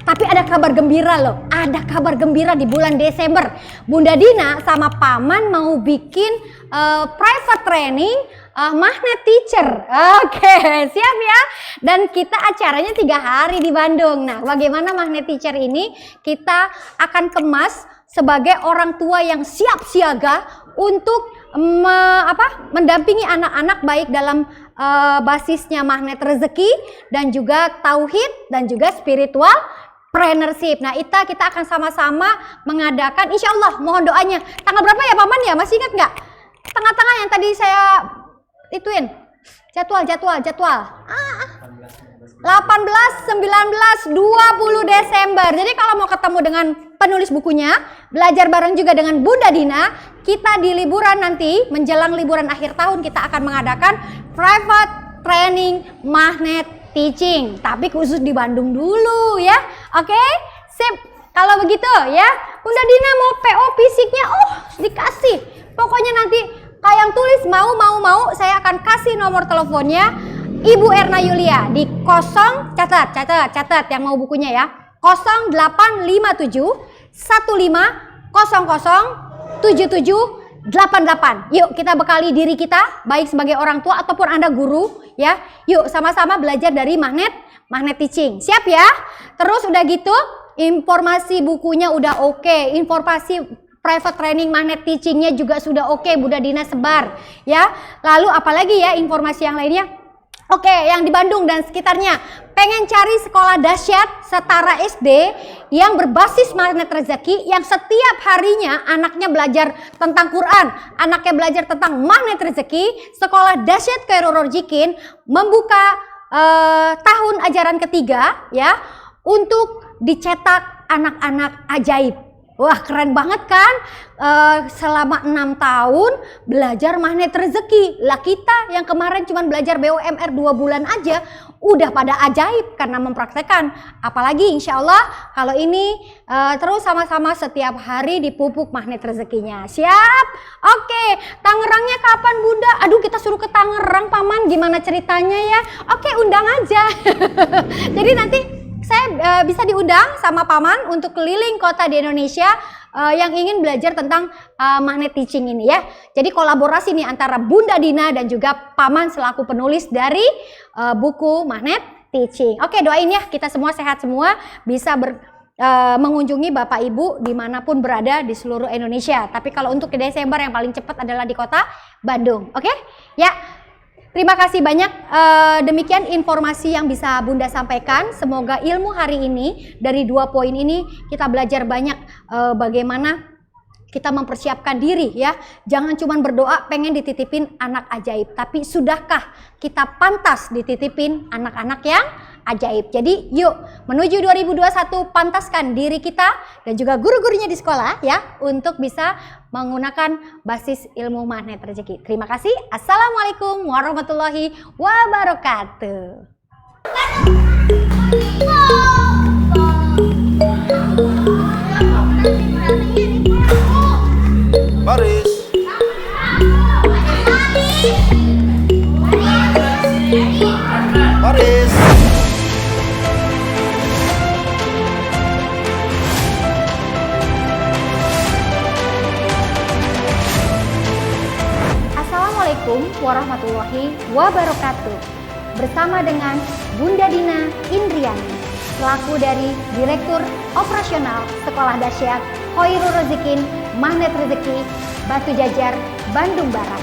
Tapi ada kabar gembira loh, ada kabar gembira di bulan Desember. Bunda Dina sama Paman mau bikin private training Magnet Teacher. Oke, siap ya. Dan kita acaranya 3 hari di Bandung. Nah, bagaimana Magnet Teacher ini kita akan kemas sebagai orang tua yang siap siaga untuk mendampingi anak-anak baik dalam basisnya magnet rezeki dan juga tauhid dan juga spiritual entrepreneurship. Nah, kita akan sama-sama mengadakan, insya Allah mohon doanya. Tanggal berapa ya Paman ya? Masih ingat nggak? Tengah-tengah yang tadi saya ituin jadwal 18, 19, 20 Desember. Jadi kalau mau ketemu dengan penulis bukunya, belajar bareng juga dengan Bunda Dina, kita di liburan nanti menjelang liburan akhir tahun kita akan mengadakan private training Magnet Teaching, tapi khusus di Bandung dulu ya. Oke, sip. Kalau begitu ya, Bunda Dina mau PO fisiknya, dikasih. Pokoknya nanti yang tulis mau, saya akan kasih nomor teleponnya Ibu Erna Yulia di catat yang mau bukunya ya, 0857 1500 7788. Yuk kita bekali diri kita baik sebagai orang tua ataupun Anda guru ya. Yuk sama-sama belajar dari magnet teaching. Siap ya? Terus udah gitu informasi bukunya udah oke, informasi private training magnet teachingnya juga sudah oke, Bunda Dina sebar ya. Lalu apalagi ya informasi yang lainnya? Oke, yang di Bandung dan sekitarnya pengen cari sekolah dahsyat setara SD yang berbasis magnet rezeki, yang setiap harinya anaknya belajar tentang Quran, anaknya belajar tentang magnet rezeki. Sekolah dahsyat Khairul Razikin membuka tahun ajaran ketiga ya untuk dicetak anak-anak ajaib. Wah keren banget kan, selama 6 tahun belajar magnet rezeki. Lah kita yang kemarin cuma belajar BOMR 2 bulan aja udah pada ajaib karena mempraktekkan. Apalagi insya Allah kalau ini terus sama-sama setiap hari dipupuk magnet rezekinya. Siap? Oke, Tangerangnya kapan Bunda? Aduh kita suruh ke Tangerang Paman, gimana ceritanya ya? Oke undang aja. Jadi nanti saya bisa diundang sama Paman untuk keliling kota di Indonesia yang ingin belajar tentang magnet teaching ini ya. Jadi kolaborasi nih antara Bunda Dina dan juga Paman selaku penulis dari buku magnet teaching. Oke doain ya kita semua sehat semua, bisa mengunjungi Bapak Ibu dimanapun berada di seluruh Indonesia. Tapi kalau untuk di Desember yang paling cepat adalah di kota Bandung. Oke ya. Terima kasih banyak, demikian informasi yang bisa Bunda sampaikan. Semoga ilmu hari ini dari 2 poin ini kita belajar banyak bagaimana kita mempersiapkan diri ya. Jangan cuma berdoa pengen dititipin anak ajaib, tapi sudahkah kita pantas dititipin anak-anak yang ajaib. Jadi yuk menuju 2021 pantaskan diri kita dan juga guru-gurunya di sekolah ya untuk bisa menggunakan basis ilmu magnet rezeki. Terima kasih. Assalamualaikum warahmatullahi wabarakatuh. Baris. Baris. Assalamualaikum warahmatullahi wabarakatuh. Bersama dengan Bunda Dina Indriani selaku dari Direktur Operasional Sekolah Dahsyat Khairul Razikin Magnet Rezeki Batu Jajar, Bandung Barat.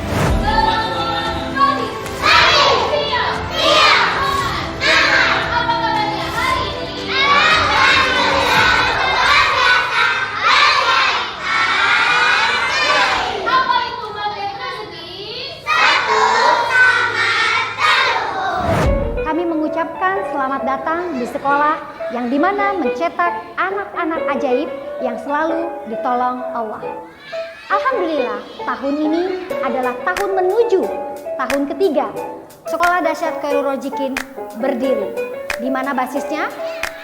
Kami mengucapkan selamat datang di sekolah yang dimana mencetak anak-anak ajaib yang selalu ditolong Allah. Alhamdulillah, tahun ini adalah tahun menuju tahun ketiga Sekolah Dahsyat Khairul Razikin berdiri, di mana basisnya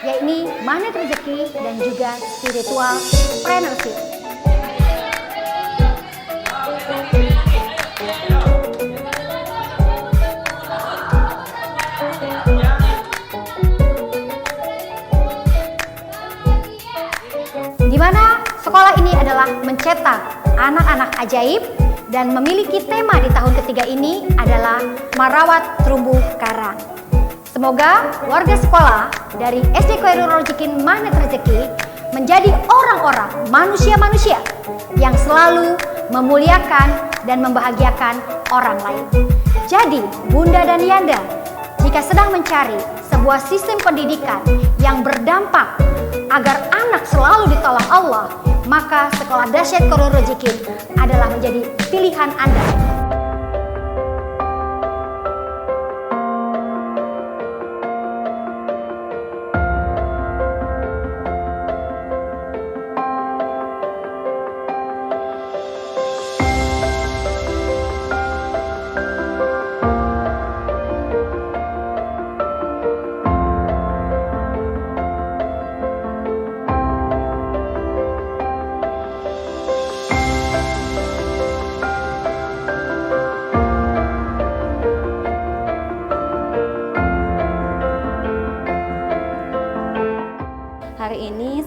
yakni magnet rezeki dan juga spiritual partnership. Di mana sekolah ini adalah mencetak anak-anak ajaib dan memiliki tema di tahun ketiga ini adalah merawat terumbu karang. Semoga warga sekolah dari SD Khairul Razikin Magnet Rezeki menjadi orang-orang, manusia-manusia yang selalu memuliakan dan membahagiakan orang lain. Jadi, Bunda dan Yanda, jika sedang mencari sebuah sistem pendidikan yang berdampak agar anak selalu ditolong Allah, maka Sekolah Dahsyat Khairul Razikin adalah menjadi pilihan Anda.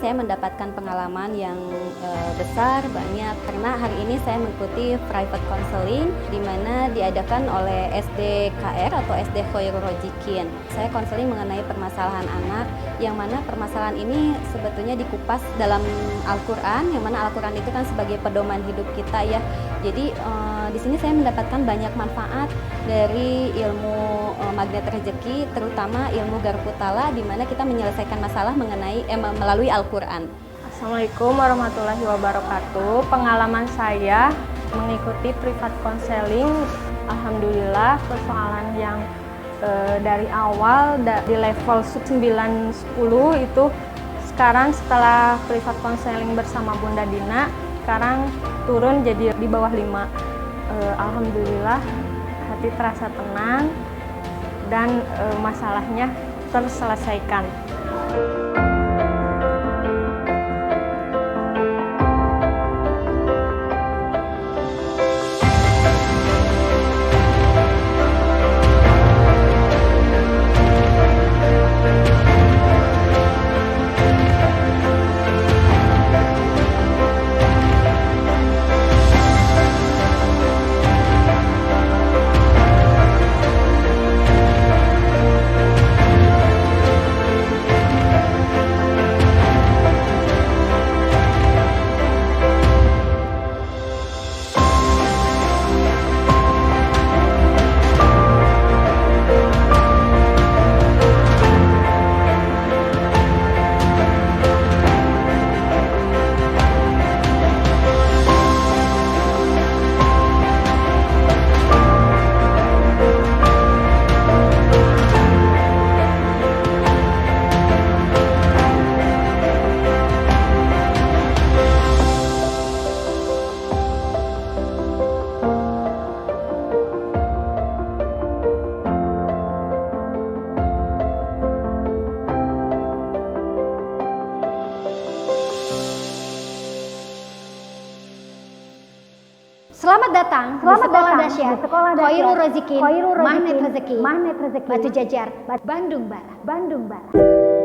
saya mendapatkan pengalaman yang besar, banyak, karena hari ini saya mengikuti private counseling di mana diadakan oleh SDKR atau SD Khoirul Rozikin. Saya konseling mengenai permasalahan anak, yang mana permasalahan ini sebetulnya dikupas dalam Al-Quran, yang mana Al-Quran itu kan sebagai pedoman hidup kita ya. Jadi di sini saya mendapatkan banyak manfaat dari ilmu magnet rezeki, terutama ilmu Garputala, di mana kita menyelesaikan masalah melalui Al-Quran. Assalamualaikum warahmatullahi wabarakatuh. Pengalaman saya mengikuti private counseling, alhamdulillah persoalan yang dari awal di level 9-10 itu sekarang setelah private counseling bersama Bunda Dina, sekarang turun jadi di bawah 5. Alhamdulillah hati terasa tenang dan masalahnya terselesaikan. Selamat datang di Sekolah Dahsyat Khoirul Rozikin Magnet Rezeki Batu Jajar, Bandung Barat.